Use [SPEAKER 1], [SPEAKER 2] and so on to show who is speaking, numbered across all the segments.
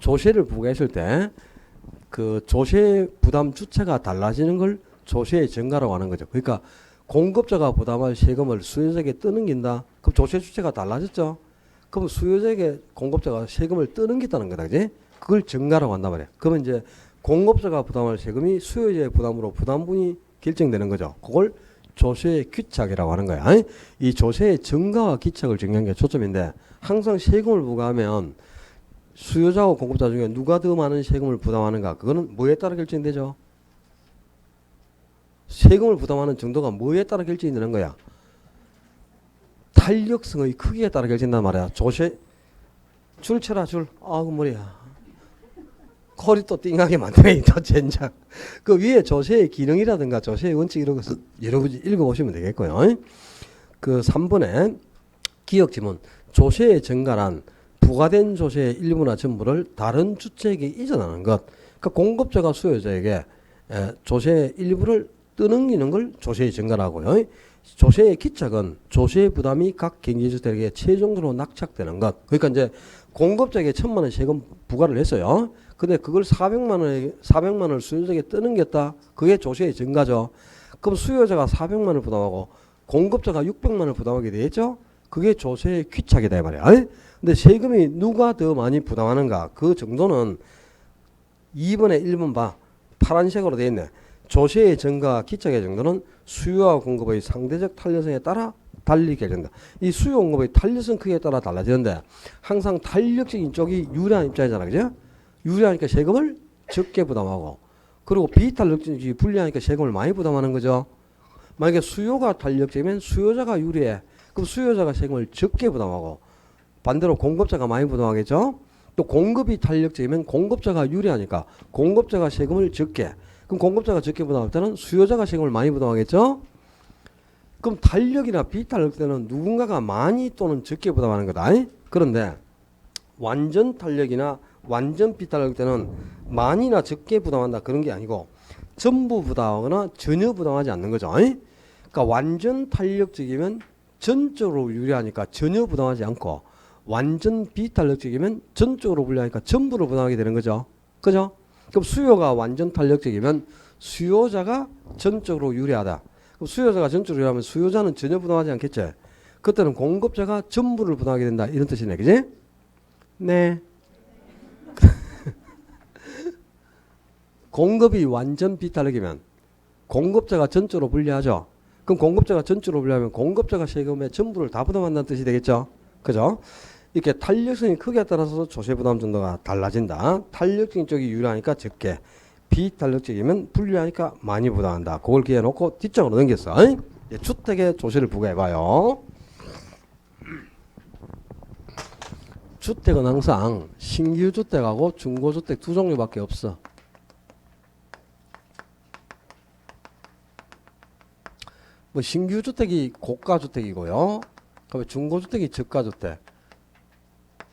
[SPEAKER 1] 조세를 부과했을 때 그 조세 부담 주체가 달라지는 걸 조세의 증가라고 하는 거죠. 그러니까 공급자가 부담할 세금을 수요자에게 떠넘긴다. 그럼 조세 주체가 달라졌죠. 그럼 수요자에게 공급자가 세금을 떠넘긴다는 거다. 그지? 그걸 증가라고 한단 말이에요. 그러면 이제 공급자가 부담할 세금이 수요자의 부담으로 부담분이 결정되는 거죠. 그걸 조세의 귀착이라고 하는 거야. 이 조세의 증가와 귀착을 정리하는 게 초점인데 항상 세금을 부과하면 수요자와 공급자 중에 누가 더 많은 세금을 부담하는가 그거는 뭐에 따라 결정되죠? 세금을 부담하는 정도가 뭐에 따라 결정이 되는 거야? 탄력성의 크기에 따라 결정된단 말이야. 조세 줄 쳐라 줄. 아우 머리야. 허리 또 띵하게 만드네 또 젠장. 그 위에 조세의 기능이라든가 조세의 원칙 이런 것을 여러분이 읽어보시면 되겠고요. 그 3번에 기억 지문 조세의 증가란 부과된 조세의 일부나 전부를 다른 주체에게 이전하는 것. 그러니까 공급자가 수요자에게 조세의 일부를 떠넘기는 걸 조세의 증가라고요. 조세의 기착은 조세 부담이 각 경제주택에게 최종적으로 낙착되는 것. 그러니까 이제 공급자에게 1,000만 원 세금 부과를 했어요. 근데 그걸 400만 원을 수요자에게 떠넘겼다. 그게 조세의 증가죠. 그럼 수요자가 400만 원을 부담하고 공급자가 600만 원을 부담하게 되겠죠. 그게 조세의 귀착이다 이 말이야. 근데 세금이 누가 더 많이 부담하는가 그 정도는 2번에 1번 봐. 파란색으로 되어 있네. 조세의 증가와 귀착의 정도는 수요와 공급의 상대적 탄력성에 따라 달리 결정된다. 이 수요 공급의 탄력성 크기에 따라 달라지는데 항상 탄력적인 쪽이 유리한 입장이잖아. 그죠? 유리하니까 세금을 적게 부담하고 그리고 비탄력적이 불리하니까 세금을 많이 부담하는 거죠. 만약에 수요가 탄력적이면 수요자가 유리해. 그럼 수요자가 세금을 적게 부담하고 반대로 공급자가 많이 부담하겠죠. 또 공급이 탄력적이면 공급자가 유리하니까 공급자가 세금을 적게. 그럼 공급자가 적게 부담할 때는 수요자가 세금을 많이 부담하겠죠. 그럼 탄력이나 비탄력 때는 누군가가 많이 또는 적게 부담하는 거다. 그런데 완전 탄력이나 완전 비탄력 때는 많이나 적게 부담한다 그런 게 아니고 전부 부담하거나 전혀 부담하지 않는 거죠. 그러니까 완전 탄력적이면 전적으로 유리하니까 전혀 부담하지 않고 완전 비탄력적이면 전적으로 불리하니까 전부를 부담하게 되는 거죠. 그죠? 그럼 수요가 완전 탄력적이면 수요자가 전적으로 유리하다. 그럼 수요자가 전적으로 유리하면 수요자는 전혀 부담하지 않겠지. 그때는 공급자가 전부를 부담하게 된다. 이런 뜻이네. 그지? 네. 공급이 완전 비탄력이면 공급자가 전적으로 불리하죠. 그럼 공급자가 전적으로 불리하면 공급자가 세금의 전부를 다 부담한다는 뜻이 되겠죠. 그죠? 이렇게 탄력성이 크기에 따라서 조세 부담 정도가 달라진다. 탄력적인 쪽이 유리하니까 적게, 비탄력적이면 불리하니까 많이 부담한다. 그걸 기해 놓고 뒷장으로 넘겼어. 주택에 조세를 부과해봐요. 주택은 항상 신규 주택하고 중고주택 두 종류밖에 없어. 뭐 신규 주택이 고가 주택이고요. 그다음에 중고주택이 저가 주택.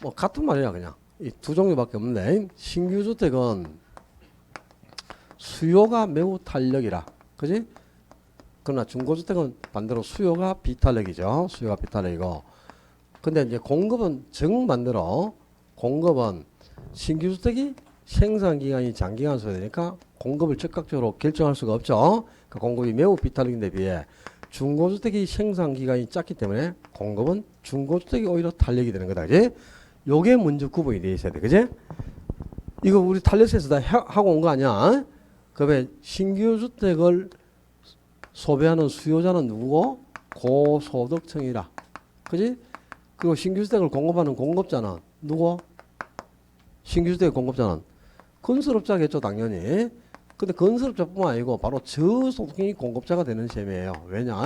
[SPEAKER 1] 뭐 같은 말이야 그냥. 이 두 종류밖에 없네. 신규 주택은 수요가 매우 탄력이라. 그지? 그러나 중고주택은 반대로 수요가 비탄력이죠. 수요가 비탄력이고. 근데 이제 공급은 정반대로 공급은 신규주택이 생산기간이 장기간 소요되니까 공급을 즉각적으로 결정할 수가 없죠. 그러니까 공급이 매우 비탄력인데 비해 중고주택이 생산기간이 짧기 때문에 공급은 중고주택이 오히려 탄력이 되는 거다. 그지? 요게 먼저 구분이 되어 있어야 돼. 그지? 이거 우리 탄력세에서 다 하고 온 거 아니야? 그러면 신규주택을 소비하는 수요자는 누구고? 고소득층이라. 그지? 그리고 신규주택을 공급하는 공급자는 누구? 신규주택 공급자는 건설업자겠죠 당연히. 근데 건설업자뿐만 아니고 바로 저소득층이 공급자가 되는 셈이에요. 왜냐?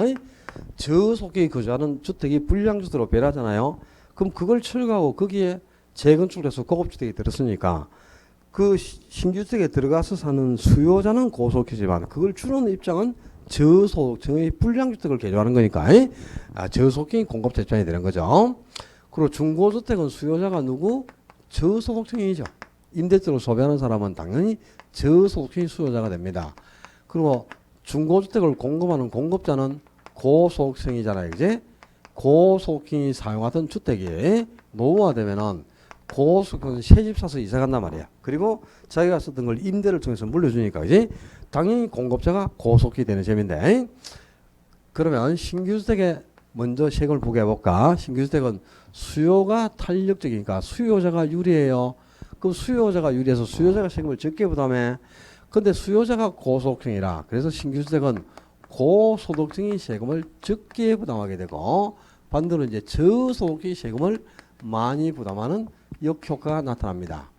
[SPEAKER 1] 저소득이 거주하는 주택이 불량주택으로 배라잖아요. 그럼 그걸 철거하고 거기에 재건축을 해서 고급주택이 들었으니까 그 신주택에 들어가서 사는 수요자는 고소득이지만 그걸 주는 입장은 저소득층의 불량주택을 개조하는 거니까 저소득층이 공급자 입장이 되는 거죠. 그리고 중고주택은 수요자가 누구? 저소득층이죠. 임대주택을 소비하는 사람은 당연히 저소득층이 수요자가 됩니다. 그리고 중고주택을 공급하는 공급자는 고소득층이잖아요. 이제 고소득층이 사용하던 주택이 노후화되면은 고속도로는 새집 사서 이사 간단 말이야. 그리고 자기가 썼던 걸 임대를 통해서 물려주니까, 그지? 당연히 공급자가 고속이 되는 셈인데, 그러면 신규주택에 먼저 세금을 보게 해볼까? 신규주택은 수요가 탄력적이니까 수요자가 유리해요. 그럼 수요자가 유리해서 수요자가 세금을 적게 부담해. 근데 수요자가 고소득층이라, 그래서 신규주택은 고소득층이 세금을 적게 부담하게 되고, 반대로 이제 저소득층이 세금을 많이 부담하는 역효과가 나타납니다.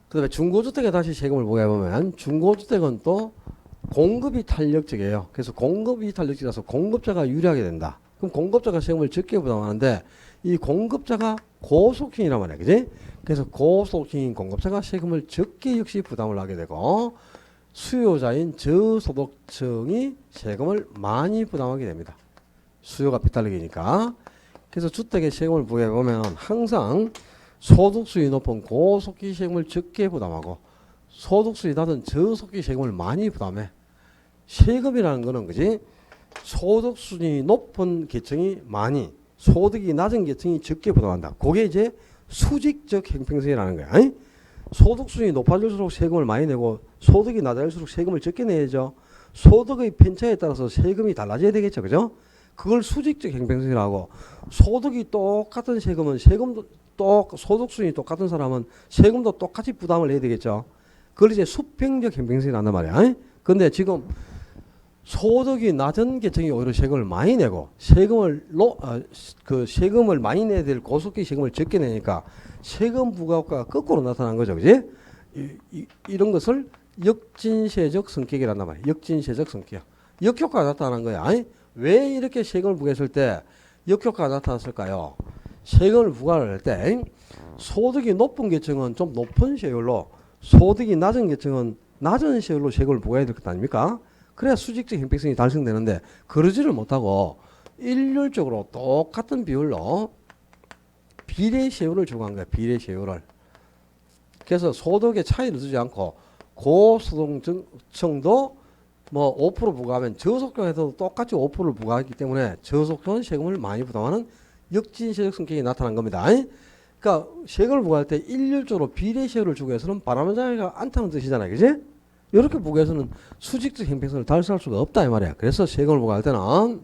[SPEAKER 1] 그 다음에 중고주택에 다시 세금을 보게 해보면, 중고주택은 또 공급이 탄력적이에요. 그래서 공급이 탄력적이라서 공급자가 유리하게 된다. 그럼 공급자가 세금을 적게 부담하는데, 이 공급자가 고소득층이란 말이야. 그지? 그래서 고소득층인 공급자가 세금을 적게 역시 부담을 하게 되고, 수요자인 저소득층이 세금을 많이 부담하게 됩니다. 수요가 비탈력이니까. 그래서 주택의 세금을 보게 보면 항상 소득수위 높은 고소득 세금을 적게 부담하고, 소득수위 낮은 저소득 세금을 많이 부담해. 세금이라는 거는, 그지? 소득수준이 높은 계층이 많이, 소득이 낮은 계층이 적게 부담한다. 그게 이제 수직적 형평성이라는 거야. 아니? 소득수준이 높아질수록 세금을 많이 내고, 소득이 낮아질수록 세금을 적게 내야죠. 소득의 편차에 따라서 세금이 달라져야 되겠죠. 그죠? 그걸 수직적 형평성이라고. 소득이 똑같은 세금은 세금도 소득수준이 똑같은 사람은 세금도 똑같이 부담을 해야 되겠죠. 그걸 이제 수평적 형평성이 난단 말이야. 근데 지금 소득이 낮은 계층이 오히려 세금을 많이 내고, 세금을 많이 내야 될 고소득 세금을 적게 내니까 세금 부과효과가 거꾸로 나타난 거죠. 그지? 이런 것을 역진세적 성격이란단 말이야. 역진세적 성격. 역효과가 나타난 거야. 왜 이렇게 세금을 부과했을 때 역효과가 나타났을까요? 세금을 부과를 할 때 소득이 높은 계층은 좀 높은 세율로, 소득이 낮은 계층은 낮은 세율로 세금을 부과해야 될 것 아닙니까? 그래야 수직적 형평성이 달성되는데, 그러지를 못하고 일률적으로 똑같은 비율로 비례 세율을 적용한 거야. 비례 세율을. 그래서 소득의 차이를 두지 않고 고소득층도 뭐 5% 부과하면 저소득층에서도 똑같이 5%를 부과하기 때문에 저소득층은 세금을 많이 부담하는 역진세적 성격이 나타난 겁니다. 그러니까 세금을 부과할 때 일률적으로 비례 세율을 주고 해서는 바람직하지가 않다는 뜻이잖아요. 그지? 이렇게 부과해서는 수직적 형평성을 달성할 수가 없다 이 말이야. 그래서 세금을 부과할 때는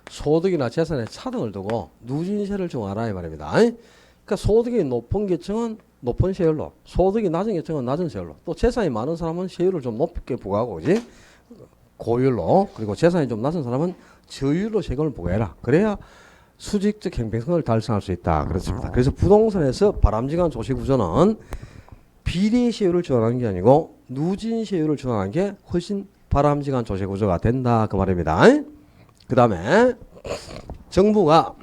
[SPEAKER 1] 소득이나 재산의 차등을 두고 누진세를 적용하라 이 말입니다. 그러니까 소득이 높은 계층은 높은 세율로, 소득이 낮은 계층은 낮은 세율로, 또 재산이 많은 사람은 세율을 좀 높게 부과하고, 그지? 고율로, 그리고 재산이 좀 낮은 사람은 저율로 세금을 부과해라. 그래야 수직적 형평성을 달성할 수 있다. 그렇습니다. 그래서 부동산에서 바람직한 조시구조는 비례 세율을 적용하는 게 아니고 누진 세율을 적용하는 게 훨씬 바람직한 조시구조가 된다. 그 말입니다. 그 다음에 정부가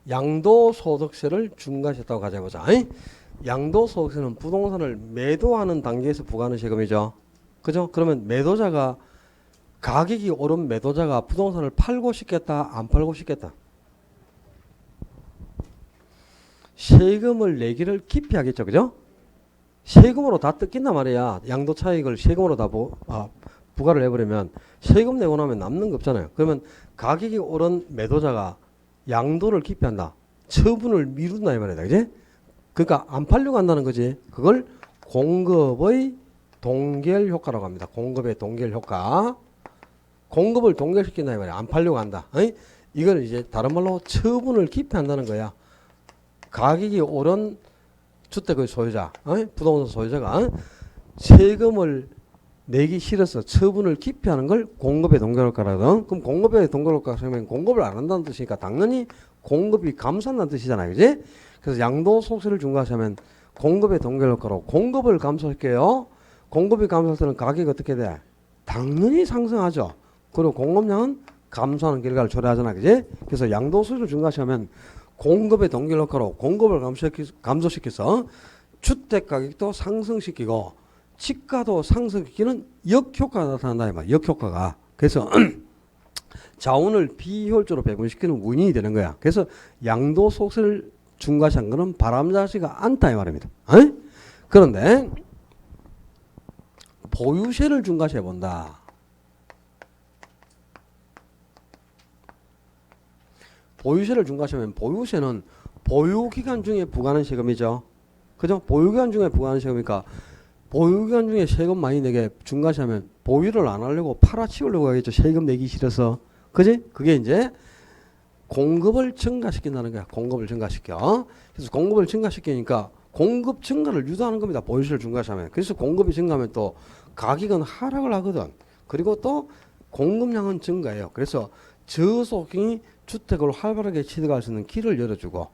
[SPEAKER 1] 양도소득세를 중과시했다고 가져보자. 양도소득세는 부동산을 매도하는 단계에서 부과하는 세금이죠. 그죠? 그러면 매도자가, 가격이 오른 매도자가 부동산을 팔고 싶겠다, 안 팔고 싶겠다? 세금을 내기를 기피하겠죠. 그죠? 세금으로 다 뜯긴단 말이야. 양도 차익을 세금으로 다 부과를 해버리면 세금 내고 나면 남는 거 없잖아요. 그러면 가격이 오른 매도자가 양도를 기피한다. 처분을 미룬다 이 말이다. 그지? 그러니까 안 팔려고 한다는 거지. 그걸 공급의 동결 효과라고 합니다. 공급의 동결 효과. 공급을 동결시킨다 이 말이야. 안 팔려고 한다. 이걸 이제 다른 말로 처분을 기피한다는 거야. 가격이 오른 주택의 소유자, 부동산 소유자가 세금을 내기 싫어서 처분을 기피하는 걸 공급의 동결효과라거든. 그럼 공급의 동결효과가 생기면 공급을 안 한다는 뜻이니까 당연히 공급이 감소한다는 뜻이잖아요. 그지? 그래서 양도소득세를 중과하시면 공급의 동결효과로 공급을 감소할게요. 공급이 감소할 때는 가격이 어떻게 돼? 당연히 상승하죠. 그리고 공급량은 감소하는 결과를 초래하잖아. 그지? 그래서 양도소득세를 중과하시면 공급의 동결효과로 공급을 감소시켜서 주택 가격도 상승시키고 집가도 상승시키는 역효과가 나타난다 이 말이야. 역효과가. 그래서 자원을 비효율적으로 배분시키는 원인이 되는 거야. 그래서 양도소득세를 중과시한 거는 바람직하지가 않다 이 말입니다. 어이? 그런데 보유세를 중과시해 본다. 보유세를 중과시하면 보유세는 보유기간 중에 부과하는 세금이죠. 그죠? 보유기간 중에 부과하는 세금이니까 보유기간 중에 세금 많이 내게 중과시하면 보유를 안 하려고 팔아치우려고 하겠죠. 세금 내기 싫어서. 그지? 그게 이제 공급을 증가시킨다는 거야. 공급을 증가시켜. 그래서 공급을 증가시키니까 공급 증가를 유도하는 겁니다. 보유세를 중과시하면. 그래서 공급이 증가하면 또 가격은 하락을 하거든. 그리고 또 공급량은 증가해요. 그래서 저소득이 주택을 활발하게 취득할 수 있는 길을 열어주고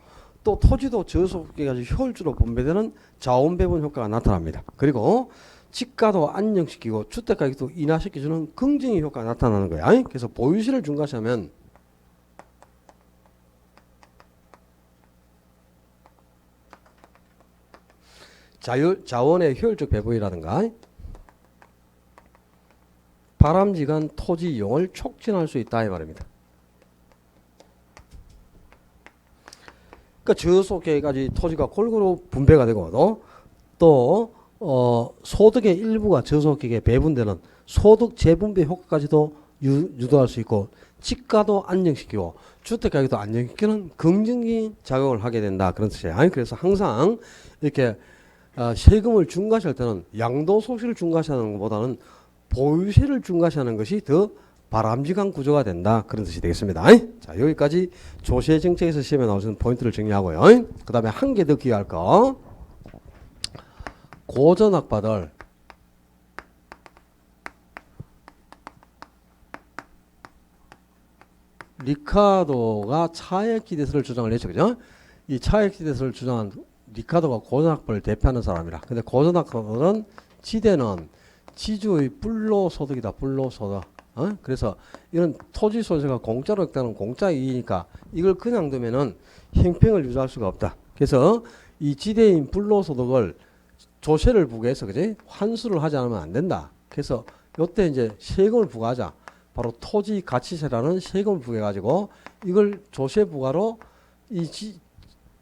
[SPEAKER 1] 또 토지도 저소득계까지 효율적으로 분배되는 자원 배분 효과가 나타납니다. 그리고 집가도 안정시키고 주택 가격도 인하시켜주는 긍정의 효과가 나타나는 거야. 그래서 보유세를 중과시하면 자원의 효율적 배분이라든가 바람직한 토지 이용을 촉진할 수 있다 이 말입니다. 그러니까 저소득계까지 토지가 골고루 분배가 되고 또 소득의 일부가 저소득계에 배분되는 소득 재분배 효과까지도 유도할 수 있고 집가도 안정시키고 주택가격도 안정시키는 긍정적인 작용을 하게 된다 그런 뜻이에요. 그래서 항상 이렇게 세금을 중과시할 때는 양도소득세를 중과시하는 것보다는 보유세를 중과시하는 것이 더 바람직한 구조가 된다 그런 뜻이 되겠습니다. 자, 여기까지 조세 정책에서 시험에 나오는 포인트를 정리하고요. 그 다음에 한 개 더 기억할 거. 고전학파들 리카도가 차액지대세를 주장을 했죠. 그죠? 이 차액지대세를 주장한 리카도가 고전학파를 대표하는 사람이라. 근데 고전학파들은 지대는 지주의 불로소득이다. 불로소득. 그래서 이런 토지 소유자가 공짜로 했다는 공짜 이익이니까 이걸 그냥 두면은 형평을 유지할 수가 없다. 그래서 이 지대인 불로소득을 조세를 부과해서 그지 환수를 하지 않으면 안 된다. 그래서 요때 이제 세금을 부과하자. 바로 토지 가치세라는 세금을 부과해가지고 이걸 조세 부과로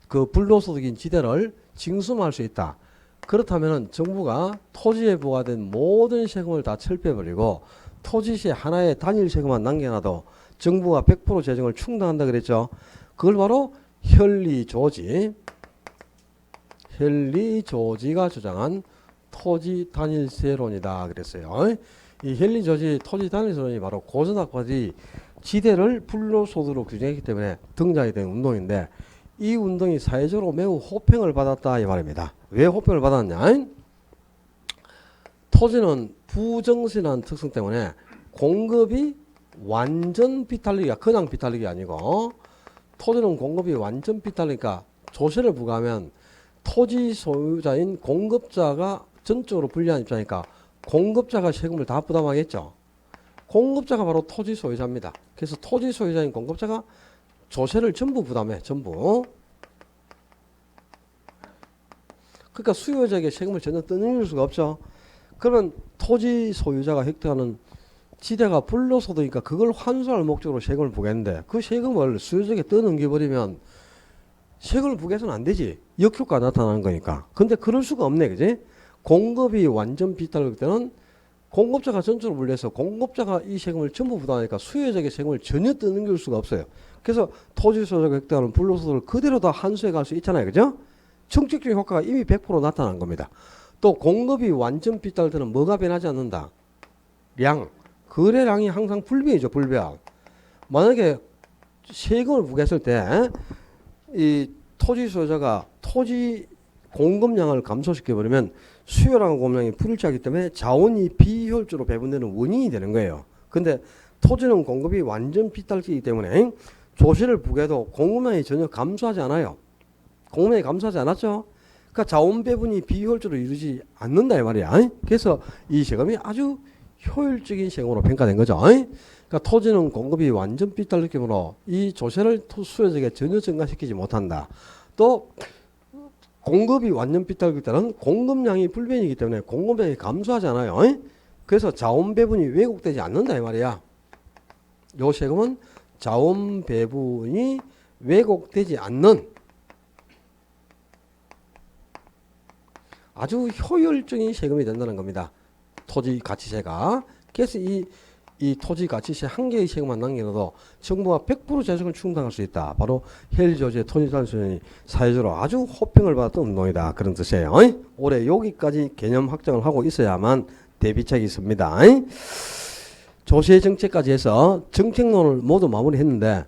[SPEAKER 1] 그 불로소득인 지대를 징수할 수 있다. 그렇다면은 정부가 토지에 부과된 모든 세금을 다 철폐해버리고 토지세 하나의 단일 세금만 남겨놔도 정부가 100% 재정을 충당한다 그랬죠. 그걸 바로 헨리조지가 주장한 토지 단일세론이다 그랬어요. 이 헨리조지 토지 단일세론이 바로 고전학파들이 지대를 불로소득으로 규정했기 때문에 등장이 된 운동인데 이 운동이 사회적으로 매우 호평을 받았다 이 말입니다. 왜 호평을 받았냐? 토지는 부정신한 특성 때문에 공급이 완전 비탈리기가 그냥 비탈리기 아니고 토지는 공급이 완전 비탈리니까 조세를 부과하면 토지 소유자인 공급자가 전적으로 불리한 입장이니까 공급자가 세금을 다 부담하겠죠. 공급자가 바로 토지 소유자입니다. 그래서 토지 소유자인 공급자가 조세를 전부 부담해. 전부. 그러니까 수요자에게 세금을 전혀 떠넘길 수가 없죠. 그러면 토지 소유자가 획득하는 지대가 불로소득이니까 그걸 환수할 목적으로 세금을 부과했는데 그 세금을 수요자에게 떠넘겨버리면 세금을 부과해서는 안 되지. 역효과가 나타나는 거니까. 근데 그럴 수가 없네. 그지? 공급이 완전 비탈일 때는 공급자가 전적으로 분리해서 공급자가 이 세금을 전부 부담하니까 수요자에게 세금을 전혀 떠넘길 수가 없어요. 그래서 토지 소유자가 획득하는 불로소득을 그대로 다 환수해 갈 수 있잖아요. 그죠? 정책적인 효과가 이미 100% 나타난 겁니다. 또 공급이 완전 비탈 때는 뭐가 변하지 않는다? 량. 거래량이 항상 불변이죠. 불변. 만약에 세금을 부과했을 때 이 토지 소유자가 토지 공급량을 감소시켜버리면 수요랑 공급량이 불일치하기 때문에 자원이 비효율적으로 배분되는 원인이 되는 거예요. 근데 토지는 공급이 완전 비탈기이기 때문에 조세를 부과해도 공급량이 전혀 감소하지 않아요. 공급량이 감소하지 않았죠. 그러니까 자원 배분이 비효율적으로 이루어지지 않는다 이 말이야. 그래서 이 세금이 아주 효율적인 세금으로 평가된 거죠. 그러니까 토지는 공급이 완전 비탈 느낌으로 이 조세를 수요자에게 전혀 증가시키지 못한다. 또 공급이 완전 삐뚤길 때는 공급량이 불변이기 때문에 공급량이 감소하잖아요. 그래서 자원 배분이 왜곡되지 않는다 이 말이야. 요 세금은 자원 배분이 왜곡되지 않는 아주 효율적인 세금이 된다는 겁니다. 토지가치세가. 그래서 이 토지가치세 한 개의 세금만 남겨놔도 정부가 100% 재정을 충당할 수 있다. 바로 헬조제 토지단순이 사회적으로 아주 호평을 받았던 운동이다. 그런 뜻이에요. 올해 여기까지 개념 확정을 하고 있어야만 대비책이 있습니다. 조세 정책까지 해서 정책론을 모두 마무리했는데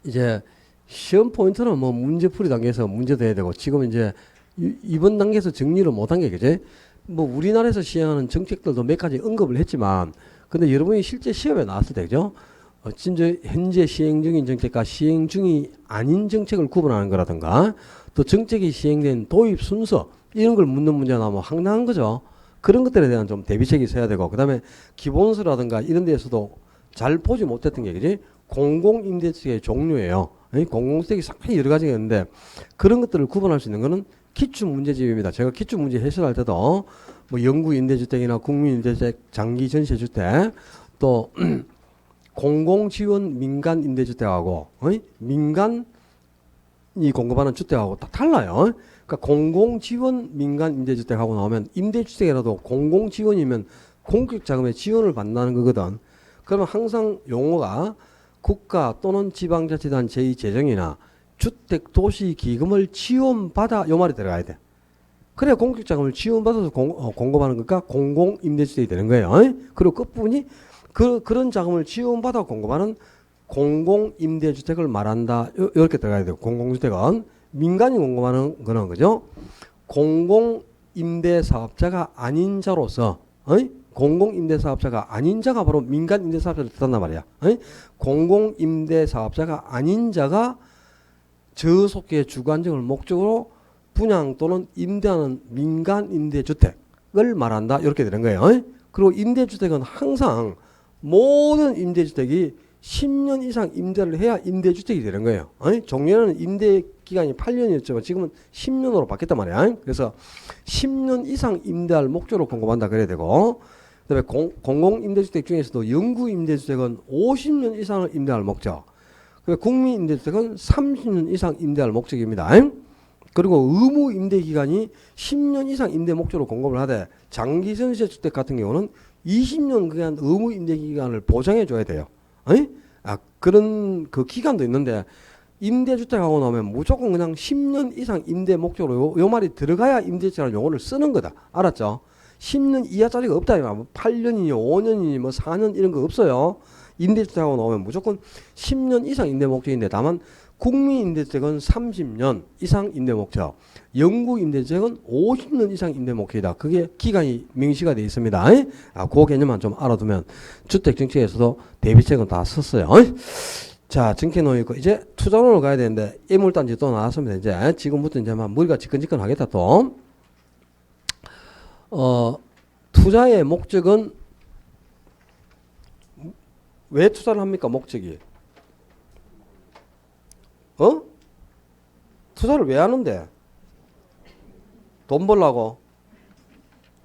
[SPEAKER 1] 이제 시험 포인트는 뭐 문제풀이 단계에서 문제도 해야 되고 지금 이제 이번 단계에서 정리를 못한 게 그제 뭐 우리나라에서 시행하는 정책들도 몇 가지 언급을 했지만 근데 여러분이 실제 시험에 나왔을 때 그죠? 진짜 현재 시행 중인 정책과 시행 중이 아닌 정책을 구분하는 거라든가 또 정책이 시행된 도입 순서 이런 걸 묻는 문제가 나오면 황당한 거죠. 그런 것들에 대한 좀 대비책이 있어야 되고 그 다음에 기본서라든가 이런 데에서도 잘 보지 못했던 게 그지? 공공임대주택의 종류예요. 공공주택이 상당히 여러 가지가 있는데 그런 것들을 구분할 수 있는 거는 기출문제집입니다. 제가 기출문제 해설할 때도 뭐 영구임대주택이나 국민임대주택, 장기전세주택 또 공공지원 민간임대주택하고 민간이 공급하는 주택하고 다 달라요. 그러니까 공공지원 민간임대주택하고 나오면 임대주택이라도 공공지원이면 공격자금의 지원을 받는다는 거거든. 그러면 항상 용어가 국가 또는 지방자치단 제2재정이나 주택도시기금을 지원받아 요 말이 들어가야 돼. 그래야 공격자금을 지원받아서 공급하는 거니까 공공임대주택이 되는 거예요. 그리고 끝부분이 그런 자금을 지원받아 공급하는 공공임대주택을 말한다. 이렇게 들어가야 돼요. 공공주택은 민간이 공급하는 거는 그죠? 공공임대사업자가 아닌 자로서 공공임대사업자가 아닌 자가 바로 민간임대사업자를 뜻한단 말이야. 공공임대사업자가 아닌 자가 저속계 주거안정을 목적으로 분양 또는 임대하는 민간임대주택을 말한다. 이렇게 되는 거예요. 그리고 임대주택은 항상 모든 임대주택이 10년 이상 임대를 해야 임대주택이 되는 거예요. 종래는 임대기간이 8년이었지만 지금은 10년으로 바뀌었단 말이야. 그래서 10년 이상 임대할 목적으로 공급한다 그래야 되고 그다음에 공공임대주택 중에서도 영구임대주택은 50년 이상을 임대할 목적 국민임대주택은 30년 이상 임대할 목적입니다. 그리고 의무임대기간이 10년 이상 임대 목적으로 공급을 하되 장기전세주택 같은 경우는 20년 그간 의무임대기간을 보장해 줘야 돼요. 그런 그 기간도 있는데 임대주택하고 나오면 무조건 그냥 10년 이상 임대 목적으로 요 말이 들어가야 임대주택이라는 용어를 쓰는 거다. 알았죠? 10년 이하짜리가 없다. 8년이니 5년이니 뭐 4년 이런 거 없어요. 임대주택하고 나오면 무조건 10년 이상 임대 목적인데 다만 국민임대주택은 30년 이상 임대 목적, 영구임대주택은 50년 이상 임대 목적이다. 그게 기간이 명시가 되어 있습니다. 그 개념만 좀 알아두면 주택정책에서도 대비책은 다 썼어요. 자, 정책론이 있고 이제 투자론으로 가야 되는데 애물단지 또 나왔습니다. 이제 지금부터 이제 막 머리가 지끈지끈하겠다 또. 투자의 목적은 왜 투자를 합니까? 목적이. 투자를 왜 하는데? 돈 벌라고?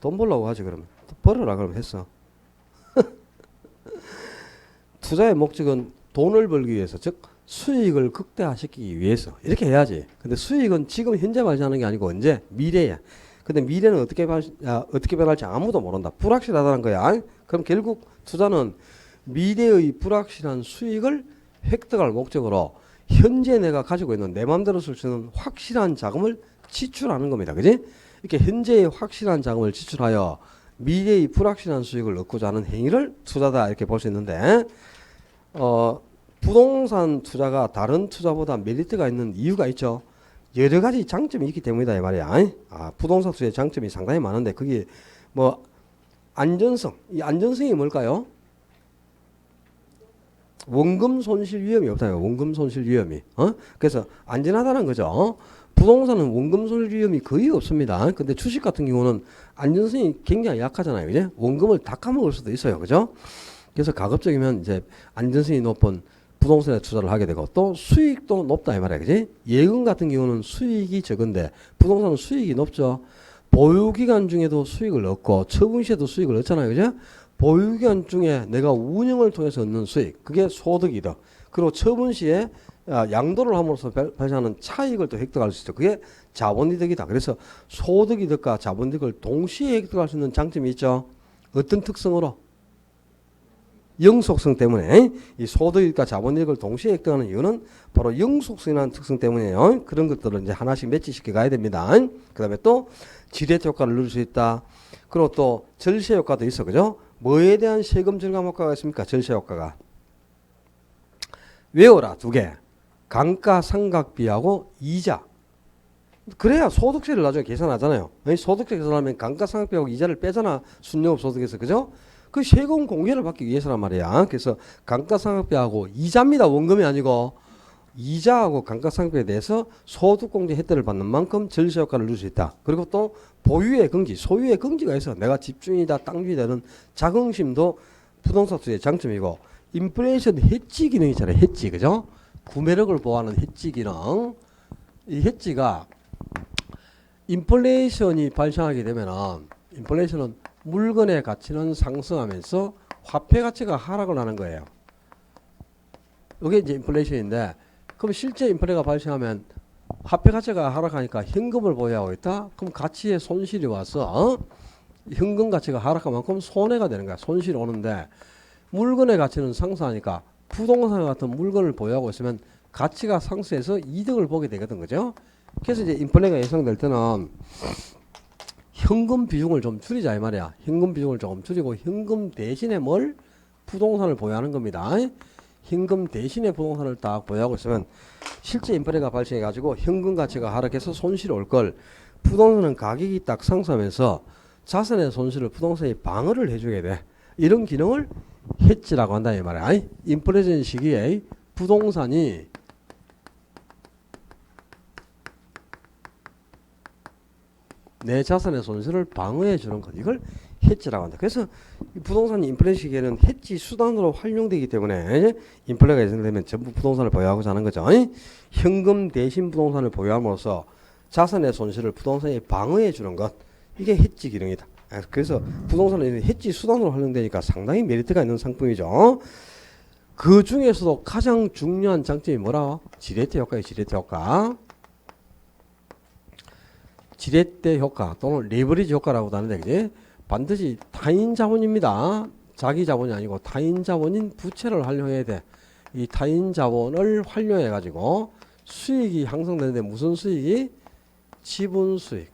[SPEAKER 1] 돈 벌라고 하지 그러면. 벌어라 그러면 했어. 투자의 목적은 돈을 벌기 위해서, 즉 수익을 극대화시키기 위해서 이렇게 해야지. 근데 수익은 지금 현재 발생하는 게 아니고 언제? 미래야. 근데 미래는 어떻게 변할지 아무도 모른다. 불확실하다는 거야. 그럼 결국 투자는 미래의 불확실한 수익을 획득할 목적으로 현재 내가 가지고 있는 내 마음대로 쓸 수 있는 확실한 자금을 지출하는 겁니다. 그지? 이렇게 현재의 확실한 자금을 지출하여 미래의 불확실한 수익을 얻고자 하는 행위를 투자다 이렇게 볼 수 있는데 부동산 투자가 다른 투자보다 메리트가 있는 이유가 있죠. 여러 가지 장점이 있기 때문이다 이 말이야. 부동산 투자의 장점이 상당히 많은데 그게 뭐 안전성, 이 안전성이 뭘까요? 원금 손실 위험이 없다요. 원금 손실 위험이. 그래서 안전하다는 거죠. 부동산은 원금 손실 위험이 거의 없습니다. 근데 주식 같은 경우는 안전성이 굉장히 약하잖아요. 그죠? 원금을 다 까먹을 수도 있어요. 그죠? 그래서 가급적이면 이제 안전성이 높은 부동산에 투자를 하게 되고 또 수익도 높다 이 말이야. 그지? 예금 같은 경우는 수익이 적은데 부동산은 수익이 높죠. 보유기간 중에도 수익을 얻고 처분 시에도 수익을 얻잖아요. 그죠? 보유기간 중에 내가 운영을 통해서 얻는 수익 그게 소득이다. 그리고 처분 시에 양도를 함으로써 발생하는 차익을 또 획득할 수 있죠. 그게 자본이득이다. 그래서 소득이득과 자본이득을 동시에 획득할 수 있는 장점이 있죠. 어떤 특성으로? 영속성 때문에 이 소득과 자본이익을 동시에 획득하는 이유는 바로 영속성이라는 특성 때문이에요. 그런 것들을 이제 하나씩 매치시켜 가야 됩니다. 그 다음에 또 지렛대 효과를 누릴 수 있다. 그리고 또 절세 효과도 있어. 그죠? 뭐에 대한 세금 절감 효과가 있습니까? 절세 효과가. 외워라. 두 개. 감가상각비하고 이자. 그래야 소득세를 나중에 계산하잖아요. 소득세 계산하면 감가상각비하고 이자를 빼잖아. 순영업 소득에서. 그죠? 그 세금 공개를 받기 위해서란 말이야. 그래서 감가상각비하고 이자입니다. 원금이 아니고 이자하고 감가상각비에 대해서 소득공제 혜택을 받는 만큼 절세 효과를 누릴 수 있다. 그리고 또 보유의 긍지, 소유의 긍지가 있어. 내가 집주인이다, 땅주인이 되는 자긍심도 부동산 투자의 장점이고 인플레이션 해지 기능이 있잖아요. 해지, 그죠? 구매력을 보호하는 해지 기능. 이 해지가 인플레이션이 발생하게 되면은 인플레이션은 물건의 가치는 상승하면서 화폐 가치가 하락을 하는 거예요. 이게 이제 인플레이션인데 그럼 실제 인플레가 발생하면 화폐 가치가 하락하니까 현금을 보유하고 있다. 그럼 가치에 손실이 와서 현금 가치가 하락한 만큼 손해가 되는 거야. 손실이 오는데 물건의 가치는 상승하니까 부동산 같은 물건을 보유하고 있으면 가치가 상승해서 이득을 보게 되거든. 그죠? 그래서 이제 인플레가 예상될 때는 현금 비중을 좀 줄이자 이 말이야. 현금 비중을 조금 줄이고 현금 대신에 뭘? 부동산을 보유하는 겁니다. 현금 대신에 부동산을 딱 보유하고 있으면 실제 인플레가 발생해 가지고 현금 가치가 하락해서 손실이 올 걸 부동산은 가격이 딱 상승하면서 자산의 손실을 부동산이 방어를 해주게 돼. 이런 기능을 해지라고 한다 이 말이야. 인플레이션 시기에 부동산이 내 자산의 손실을 방어해 주는 것. 이걸 해지라고 한다. 그래서 부동산이 인플레 시기에는 해지 수단으로 활용되기 때문에 인플레가 예상되면 전부 부동산을 보유하고자 하는 거죠. 현금 대신 부동산을 보유함으로써 자산의 손실을 부동산이 방어해 주는 것. 이게 해지 기능이다. 그래서 부동산은 해지 수단으로 활용되니까 상당히 메리트가 있는 상품이죠. 그 중에서도 가장 중요한 장점이 뭐라? 지렛대 효과예요. 지렛대 효과. 지렛대 효과 또는 레버리지 효과라고도 하는데 그지? 반드시 타인 자본입니다. 자기 자본이 아니고 타인 자본인 부채를 활용해야 돼. 이 타인 자본을 활용해 가지고 수익이 향상되는데 무슨 수익이? 지분 수익.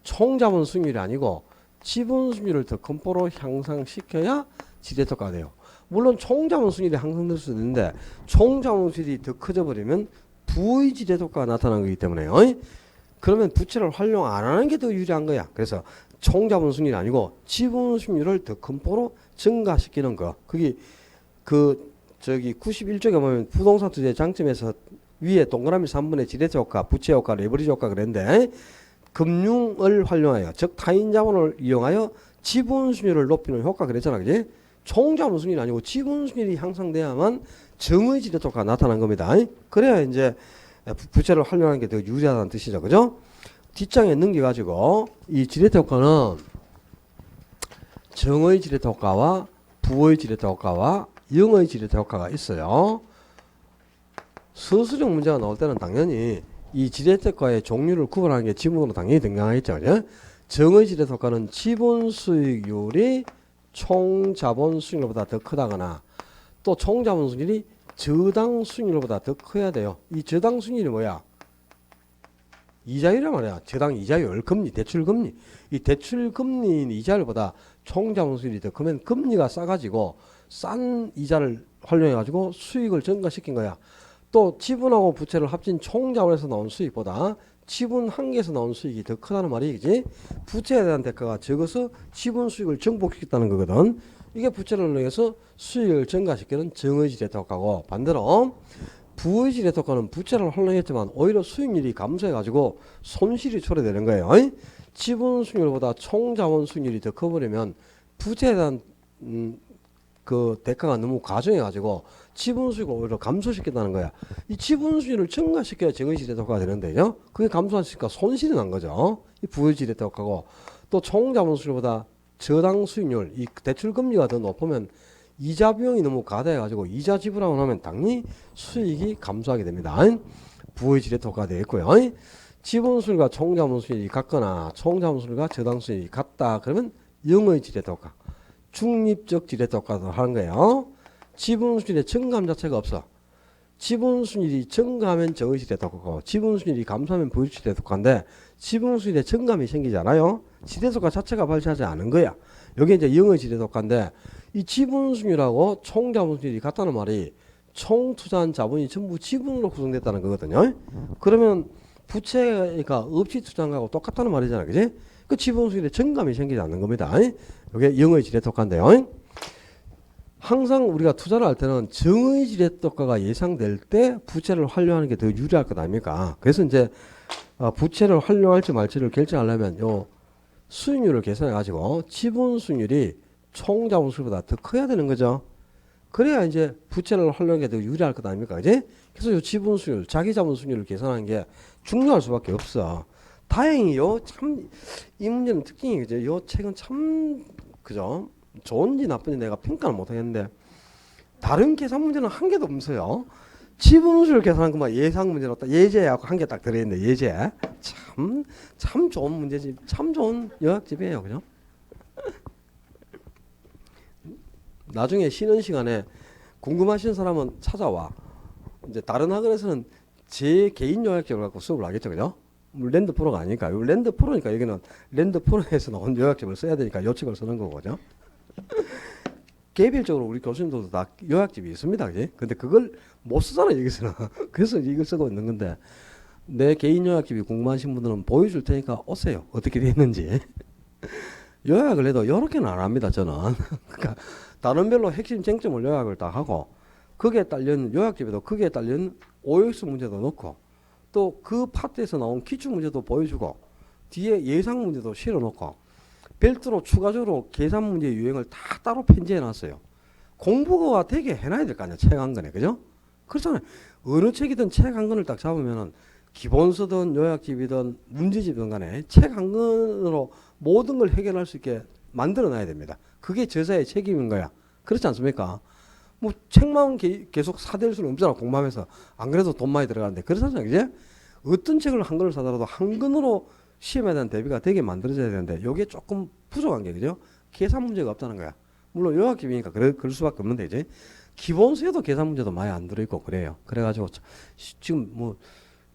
[SPEAKER 1] 총 자본 수익률이 아니고 지분 수익률을 더 큰 포로 향상시켜야 지렛대 효과가 돼요. 물론 총 자본 수익률이 향상될 수 있는데 총 자본 수익이 더 커져 버리면 부의 지렛대 효과가 나타나는 거기 때문에요. 그러면 부채를 활용 안 하는 게 더 유리한 거야. 그래서 총 자본 수익률이 아니고 지분 수익률을 더 큰 포로 증가시키는 거. 그게 저기 91쪽에 보면 부동산 투자의 장점에서 위에 동그라미 3번의 지렛대 효과, 부채 효과, 레버리지 효과 그랬는데 금융을 활용하여 즉 타인 자본을 이용하여 지분 수익률을 높이는 효과 그랬잖아. 그지? 총 자본 수익률이 아니고 지분 수익률이 향상돼야만 정의 지렛대 효과가 나타난 겁니다. 그래야 이제 부채를 활용하는 게 더 유리하다는 뜻이죠. 그죠? 뒷장에 넘겨가지고 이 지렛대 효과는 정의 지렛대 효과와 부의 지렛대 효과와 영의 지렛대 효과가 있어요. 서술형 문제가 나올 때는 당연히 이 지렛대 효과의 종류를 구분하는 게 지문으로 당연히 등장하겠죠. 그죠? 정의 지렛대 효과는 지분 수익률이 총 자본 수익률보다 더 크다거나 또 총 자본 수익률이 저당 수익률보다 더 커야 돼요. 이 저당 수익률이 뭐야? 이자율이란 말이야. 저당 이자율, 금리, 대출금리. 이 대출금리인 이자율보다 총 자본 수익률이 더 크면 금리가 싸가지고 싼 이자를 활용해가지고 수익을 증가시킨 거야. 또 지분하고 부채를 합친 총 자본에서 나온 수익보다 지분 한 개에서 나온 수익이 더 크다는 말이지. 부채에 대한 대가가 적어서 지분 수익을 증폭시켰다는 거거든. 이게 부채를 이용해서 수익을 증가시키는 정의 지렛대 효과고 반대로 부의 지렛대 효과는 부채를 활용했지만 오히려 수익률이 감소해가지고 손실이 초래되는 거예요. 지분 수익률보다 총 자본 수익률이 더 커버리면 부채에 대한 그 대가가 너무 과중해가지고 지분 수익을 오히려 감소시켰다는 거야. 이 지분 수익을 증가시켜야 정의지대토가가 되는데요. 그게 감소하니까 손실이 난 거죠. 이 부의지대토가고 또 총자본 수익보다 저당 수익률, 이 대출 금리가 더 높으면 이자 비용이 너무 과다해가지고 이자 지불하고 나면 당연히 수익이 감소하게 됩니다. 부의지대토가가 되겠고요. 지분 수익과 총자본 수익이 같거나 총자본 수익과 저당 수익이 같다. 그러면 영의 지대토가, 중립적 지대토가도 하는 거예요. 지분 수익의 증감 자체가 없어. 지분 수익이 증가하면 정의 지대토가고 지분 수익이 감소하면 부의 지대토가인데 지분 수익의 증감이 생기잖아요. 지대토가 자체가 발생하지 않은 거야. 여기 이제 영의 지대토가인데 이 지분 수익하고 총자본 수익이 같다는 말이 총 투자한 자본이 전부 지분으로 구성됐다는 거거든요. 그러면 부채가 없이 투자한 거하고 똑같다는 말이잖아. 그지? 그 지분 수익의 증감이 생기지 않는 겁니다. 이게 영의 지대토가인데요. 항상 우리가 투자를 할 때는 정의 지대토가가 예상될 때 부채를 활용하는 게 더 유리할 것 아닙니까? 그래서 이제 부채를 활용할지 말지를 결정하려면 요 수익률을 계산해 가지고 지분 수익률이 총 자본 수익보다 더 커야 되는 거죠. 그래야 이제 부채를 활용하는 게 더 유리할 것 아닙니까? 그지? 그래서 요 지분 수익률, 자기 자본 수익률을 계산하는 게 중요할 수밖에 없어. 다행히 참 이 문제는 특징이 그죠? 요 책은 참 그죠? 좋은지 나쁜지 내가 평가를 못 하겠는데 다른 계산 문제는 한 개도 없어요. 지분 수익을 계산한 것만 예상 문제로 딱 예제하고 한 개 딱 들어있는데 예제 참 좋은 문제집, 참 좋은 요약집이에요, 그죠? 나중에 쉬는 시간에 궁금하신 사람은 찾아와. 이제 다른 학원에서는 제 개인 요약집을 갖고 수업을 하겠죠, 그죠? 랜드 프로가 아니니까. 랜드 프로니까 여기는 랜드 프로에서 나온 요약집을 써야 되니까 요 책을 쓰는 거거든요. 개별적으로 우리 교수님들도 다 요약집이 있습니다, 그지? 근데 그걸 못 쓰잖아요, 여기서는. 그래서 이걸 쓰고 있는 건데 내 개인 요약집이 궁금하신 분들은 보여줄 테니까 오세요. 어떻게 돼 있는지. 요약을 해도 이렇게는 안 합니다, 저는. 그러니까 다른 별로 핵심 쟁점을 요약을 딱 하고 거기에 딸린 요약집에도 거기에 딸린 OX 문제도 넣고 또 그 파트에서 나온 기출 문제도 보여주고 뒤에 예상 문제도 실어 놓고 별도로 추가적으로 계산 문제 유형을 다 따로 편지해 놨어요. 공부가 되게 해놔야 될 거 아니야, 책 한 권에. 그죠? 그렇잖아요. 어느 책이든 책 한 권을 딱 잡으면은 기본서든 요약집이든 문제집이든 간에 책 한 권으로 모든 걸 해결할 수 있게 만들어 놔야 됩니다. 그게 저자의 책임인 거야. 그렇지 않습니까? 뭐 책만 계속 사댈 수는 없잖아, 공부하면서. 안 그래도 돈 많이 들어가는데. 그렇잖아요, 그제? 어떤 책을 한 권을 사더라도 한 권으로 시험에 대한 대비가 되게 만들어져야 되는데 요게 조금 부족한 게, 그죠? 계산 문제가 없다는 거야. 물론 요약집이니까 그럴 수밖에 없는데 이제 기본서에도 계산 문제도 많이 안 들어있고 그래요. 그래가지고 지금 뭐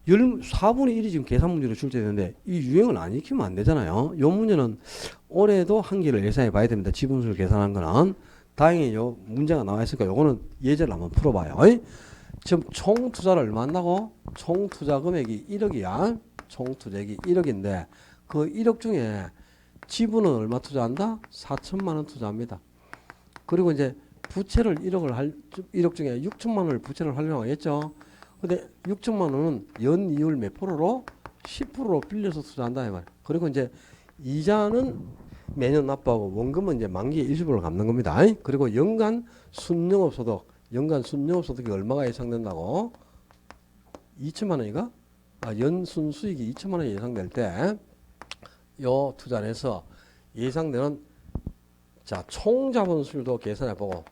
[SPEAKER 1] 4분의 1이 지금 계산 문제로 출제되는데 이 유형을 안 익히면 안 되잖아요. 요 문제는 올해도 한 개를 예상해 봐야 됩니다. 지분수를 계산한 거는. 다행히 요 문제가 나와 있으니까 요거는 예제를 한번 풀어봐요. 지금 총 투자를 얼마 한다고? 총 투자 금액이 1억이야. 총 투자액이 1억인데 그 1억 중에 지분은 얼마 투자한다? 4천만 원 투자합니다. 그리고 이제 부채를 1억 중에 6천만 원을 부채를 활용하겠죠. 근데 6천만 원은 연이율 몇 프로로? 10%로 빌려서 투자한다 이 말. 그리고 이제 이자는 매년 납부하고 원금은 이제 만기에 일시불로 갚는 겁니다. 그리고 연간 순영업소득이 얼마가 예상된다고? 2천만 원인가? 연순 수익이 2천만 원이 예상될 때 요 투자를 해서 예상되는 자 총자본 수율도 계산해보고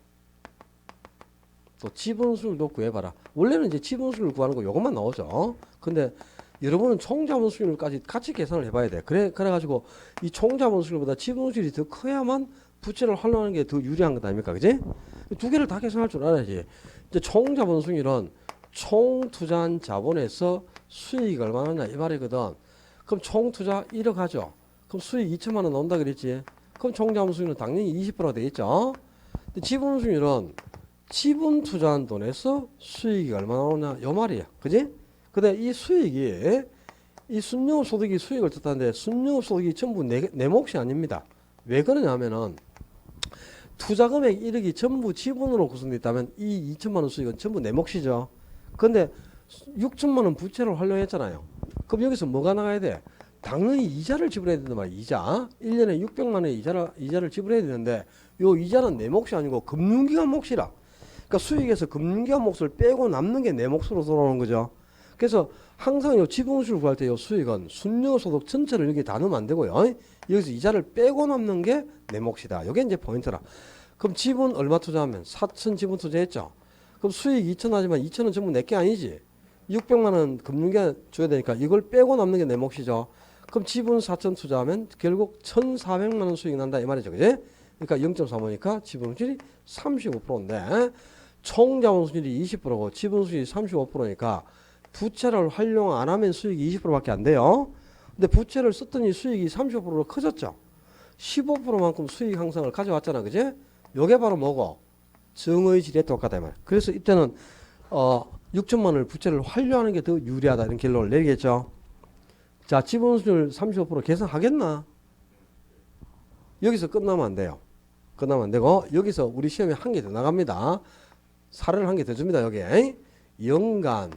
[SPEAKER 1] 또 지분 수율도 구해봐라. 원래는 이제 지분 수율 구하는 거 요것만 나오죠. 근데 여러분은 총자본 수율까지 같이 계산을 해봐야 돼. 그래가지고 이 총자본 수율보다 지분 수율이 더 커야만 부채를 활용하는 게 더 유리한 것 아닙니까? 그지? 두 개를 다 계산할 줄 알아야지. 이제 총자본 수율은 총 투자한 자본에서 수익이 얼마나 냐 이 말이거든. 그럼 총 투자 1억 하죠. 그럼 수익 2천만 원 나온다 그랬지. 그럼 총자본 수율은 당연히 20%가 되겠죠. 근데 지분 수율은 지분 투자한 돈에서 수익이 얼마나 나오냐 요 말이야. 그지? 근데 이 수익이 이 순영업 소득이 수익을 뜻하는데 순영업 소득이 전부 내 몫이 아닙니다. 왜 그러냐 하면은 투자 금액 1억이 전부 지분으로 구성되어 있다면 이 2천만 원 수익은 전부 내 몫이죠. 근데 6천만 원 부채를 활용했잖아요. 그럼 여기서 뭐가 나가야 돼? 당연히 이자를 지불해야 된단 말이야. 이자. 1년에 600만 원의 이자를 지불해야 되는데 요 이자는 내 몫이 아니고 금융기관 몫이라. 그러니까 수익에서 금융기관 몫을 빼고 남는 게 내 몫으로 돌아오는 거죠. 그래서 항상 요 지분수를 구할 때 요 수익은 순여소득 전체를 여기 다 넣으면 안 되고요. 여기서 이자를 빼고 남는 게 내 몫이다. 요게 이제 포인트라. 그럼 지분 얼마 투자하면 4천 지분 투자했죠. 그럼 수익 2천 하지만 2천은 전부 내 게 아니지. 600만 원 금융기관 줘야 되니까 이걸 빼고 남는 게 내 몫이죠. 그럼 지분 4천 투자하면 결국 1,400만 원 수익 난다 이 말이죠. 그지? 그러니까 0.35니까 지분 수익이 35%인데 총 자본 수익이 20%고 지분 수익이 35%니까 부채를 활용 안 하면 수익이 20%밖에 안 돼요. 근데 부채를 썼더니 수익이 35%로 커졌죠. 15%만큼 수익 향상을 가져왔잖아. 그지? 요게 바로 뭐고? 정의 질에 똑같다 이 말. 그래서 이때는 6천만 원을 부채를 활용하는 게 더 유리하다 이런 결론을 내리겠죠. 자, 지분수익 35% 계산하겠나? 여기서 끝나면 안 돼요. 끝나면 안 되고 여기서 우리 시험에 한 개 더 나갑니다. 사례를 한 개 더 줍니다. 여기 연간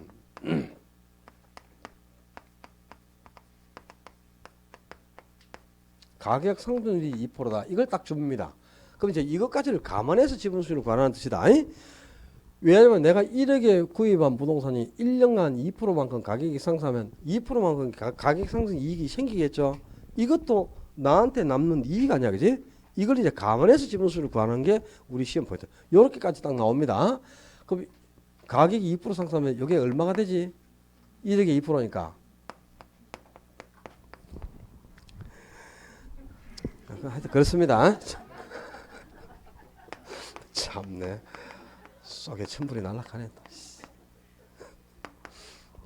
[SPEAKER 1] 가격 상승률이 2%다. 이걸 딱 줍니다. 그럼 이제 이것까지를 감안해서 지분수익을 구하라는 뜻이다. 왜냐하면 내가 1억에 구입한 부동산이 1년간 2%만큼 가격이 상승하면 2%만큼 가격 상승 이익이 생기겠죠. 이것도 나한테 남는 이익 아니야, 그지? 이걸 이제 감안해서 지분수익을 구하는 게 우리 시험 포인트. 요렇게까지 딱 나옵니다. 그럼 가격이 2% 상승하면 이게 얼마가 되지? 1억에 2%니까. 하여튼 그렇습니다. 참네. 속에 천불이 날아가네.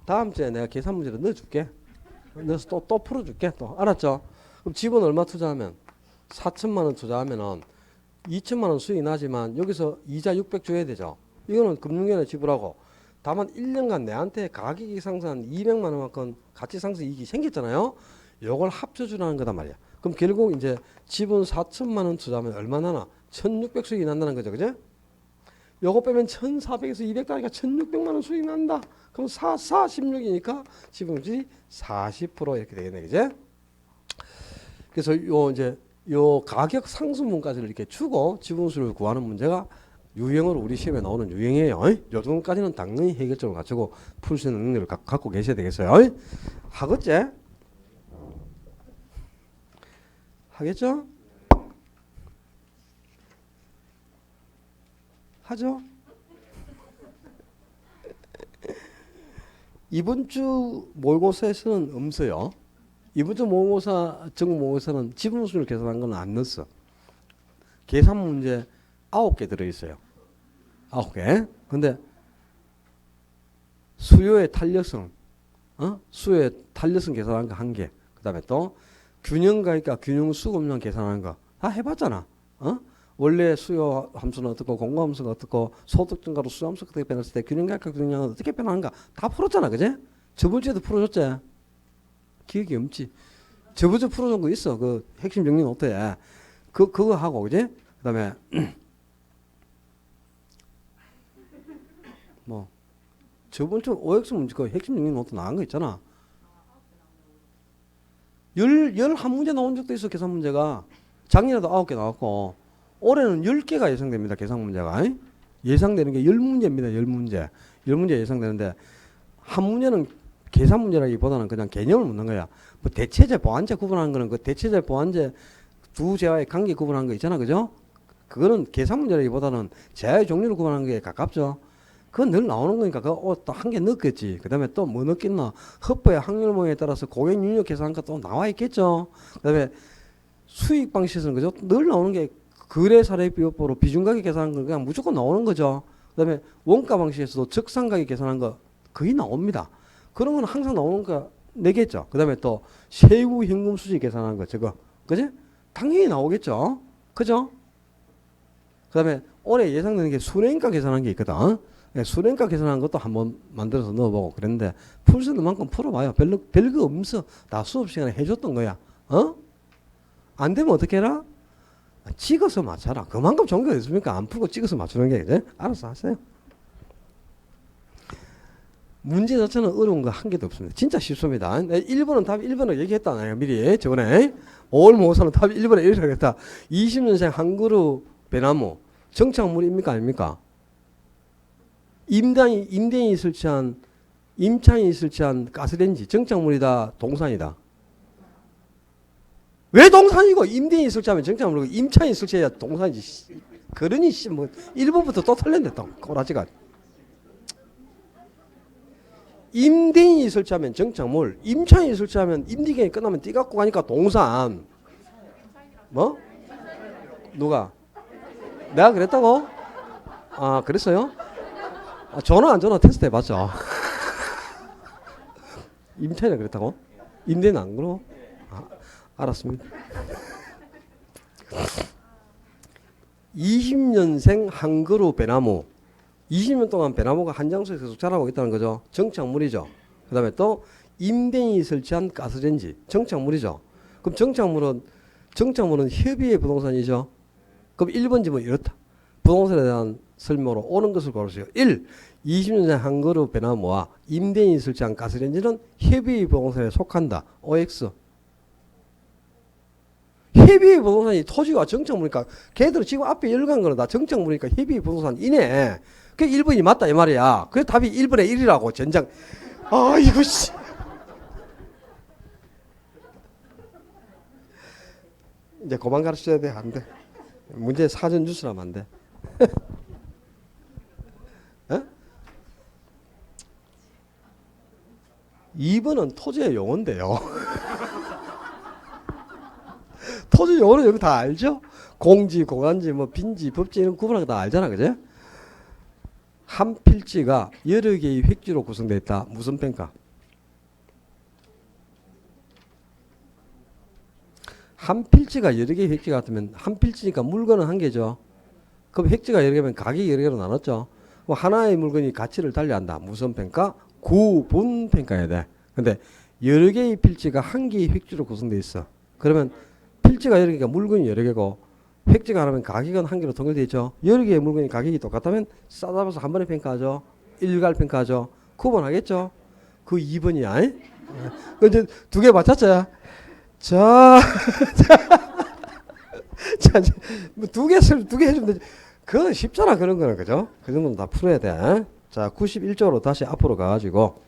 [SPEAKER 1] 다음 주에 내가 계산 문제를 넣어줄게. 넣어서 또 풀어줄게. 또 알았죠? 그럼 지분 얼마 투자하면 4천만 원 투자하면은 2천만 원 수익이 나지만 여기서 이자 600 줘야 되죠. 이거는 금융위원회 지불하고 다만 1년간 내한테 가격이 상승한 200만 원만큼 가치 상승 이익이 생겼잖아요. 요걸 합쳐주라는 거단 말이야. 그럼 결국 이제 지분 4천만 원 투자하면 얼마 나나? 1600 수익이 난다는 거죠. 그죠? 요거 빼면 1400에서 200 따니까 1600만 원 수익 난다. 그럼 16이니까 지분율이 40% 이렇게 되겠네. 그죠? 그래서 요 이제 요 가격 상승분까지를 이렇게 주고 지분수를 구하는 문제가 유형으로 우리 시험에 나오는 유형이에요. 요 정도까지는 당연히 해결점을 갖추고 풀 수 있는 능력을 갖고 계셔야 되겠어요. 하겠지? 하겠죠? 하죠? 이번 주 모의고사에서는 없어요. 이번 주 모의고사, 정모의고사는 지분수를 계산한 건 안 넣었어. 계산 문제 9개 들어있어요. 9개. 근데 수요의 탄력성, 수요의 탄력성 계산한 거 1개. 그 다음에 또 균형가니까 균형수급량 계산하는 거 다 해봤잖아. 원래 수요 함수는 어떻고 공고 함수가 어떻고 소득 증가로 수요 함수가 어떻게 변했을 때 균형가격과 균형량은 어떻게 변하는가 다 풀었잖아. 그제? 저번 주에도 풀어줬지? 기억이 없지? 저번 주 풀어준 거 있어. 그 핵심 정리 노트에. 그거 하고, 그제? 그 다음에 뭐 저번 주 OX 문제 그 핵심 정리 노트 나간 거 있잖아. 11문제 나온 적도 있어. 계산 문제가. 작년에도 9개 나왔고 올해는 10개가 예상됩니다. 계산 문제가. 예상되는 게 10문제입니다. 10문제. 10문제 예상되는데 한 문제는 계산 문제라기보다는 그냥 개념을 묻는 거야. 뭐 대체제, 보완제 구분하는 거는 그 대체제, 보완제 두 제와의 관계 구분하는 거 있잖아. 그죠? 그거는 계산 문제라기보다는 제와의 종류를 구분하는 게 가깝죠. 그건 늘 나오는 거니까 그거 또 한 개 넣겠지. 그 다음에 또 뭐 넣겠나. 헛부의 확률 모양에 따라서 고객 윤력 계산한 거 또 나와 있겠죠. 그 다음에 수익 방식에서는 그죠? 늘 나오는 게 거래 사례 비율보로 비중가격 계산한 건 그냥 무조건 나오는 거죠. 그 다음에 원가 방식에서도 적산가격 계산한 거 거의 나옵니다. 그런 건 항상 나오는 거 내겠죠. 그 다음에 또 세후 현금 수지 계산한 거 저거. 그지? 당연히 나오겠죠. 그죠? 그 다음에 올해 예상되는 게 순행가 계산한 게 있거든. 순행가 계산한 것도 한번 만들어서 넣어보고 그랬는데 풀 수 있는 만큼 풀어봐요. 별거 없어. 다 수업 시간에 해줬던 거야. 안 되면 어떻게 해라? 찍어서 맞춰라. 그만큼 종교가 있습니까? 안 풀고 찍어서 맞추는 게. 그래? 알아서 하세요. 문제 자체는 어려운 거 한 개도 없습니다. 진짜 쉽습니다. 1번은 답 1번을 얘기했다. 내가 미리 저번에 5월 모의고사는 답 1번에 이렇게 했다. 20년생 한 그루 배나무 정착물입니까 아닙니까? 임대인이 설치한 임차인이 설치한 가스레인지 정착물이다 동산이다. 왜 동산이고 임대인이 설치하면 정착물이고 임차인이 설치해야 동산이지. 그러니 뭐 1번부터 또 틀렸네 또 꼬라지가. 임대인이 설치하면 정착물, 임차인이 설치하면 임대기간이 끝나면 띠 갖고 가니까 동산. 뭐? 누가? 내가 그랬다고? 아 그랬어요? 아, 전화 안 전화 테스트 해봤죠. 임차인이 그랬다고? 임대는 안 그러? 아, 알았습니다. 20년생 한 그루 배나무. 20년 동안 배나무가 한 장소에서 계속 자라고 있다는 거죠. 정착물이죠. 그 다음에 또 임대인이 설치한 가스레인지. 정착물이죠. 그럼 정착물은 협의의 부동산이죠. 그럼 1번 집은 이렇다. 부동산에 대한 설명으로 옳은 것을 고르세요. 1. 20년생 한 그루 배나무와 임대인이 설치한 가스레인지는 협의의 부동산에 속한다. OX. 협의의 부동산이 토지와 정착물이니까 걔들은 지금 앞에 열간 거는 다 정착물이니까 협의의 부동산이네. 그게 1번이 맞다 이 말이야. 그게 답이 1번에 1이라고 전장. 아 이거 씨. 이제 그만 가르쳐야 돼. 안 돼. 문제 사전 뉴스라면 안 돼. 어? 2번은 토지의 용어인데요. 토지 용어는 여기 다 알죠? 공지, 공간지, 뭐 빈지, 법지 이런 구분하는 거 다 알잖아, 그죠? 한 필지가 여러 개의 획지로 구성되어 있다. 무슨 평가? 한 필지가 여러 개의 획지가 같으면 한 필지니까 물건은 한 개죠. 그럼 획지가 여러 개면 가격이 여러 개로 나눴죠. 그럼 하나의 물건이 가치를 달리한다. 무슨 평가? 구분 평가해야 돼. 근데 여러 개의 필지가 한 개의 획지로 구성되어 있어. 그러면 필지가 여러 개가 물건이 여러 개고 획지가 하나면 가격은 한 개로 통일되어 있죠. 여러 개의 물건이 가격이 똑같다면 싸다 봐서 한 번에 평가하죠. 일괄 평가하죠. 구분하겠죠. 그 2번이야. 그 이제 두 개 맞췄죠. 자, 두 개 해주면 되지. 그건 쉽잖아, 그런 거는. 그죠? 그 정도는 다 풀어야 돼. 자, 91쪽으로 다시 앞으로 가가지고,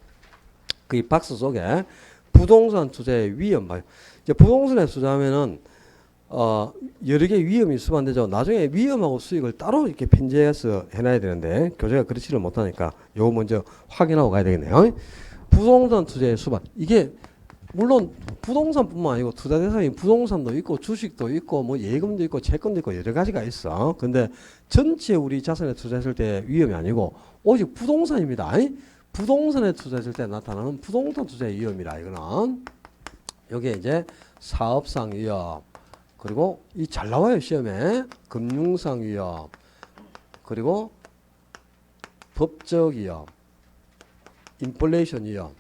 [SPEAKER 1] 그 박스 속에 부동산 투자의 위험 봐요. 이제 부동산에 투자하면은, 여러 개의 위험이 있으면 안 되죠. 나중에 위험하고 수익을 따로 이렇게 편제해서 해놔야 되는데, 교재가 그렇지를 못하니까, 요거 먼저 확인하고 가야 되겠네요. 부동산 투자의 수반. 이게, 물론 부동산뿐만 아니고 투자 대상이 부동산도 있고 주식도 있고 뭐 예금도 있고 채권도 있고 여러 가지가 있어. 근데 전체 우리 자산에 투자했을 때 위험이 아니고 오직 부동산입니다. 부동산에 투자했을 때 나타나는 부동산 투자의 위험이라 이거는. 여기에 이제 사업상 위험 그리고 이 잘 나와요 시험에 금융상 위험 그리고 법적 위험 인플레이션 위험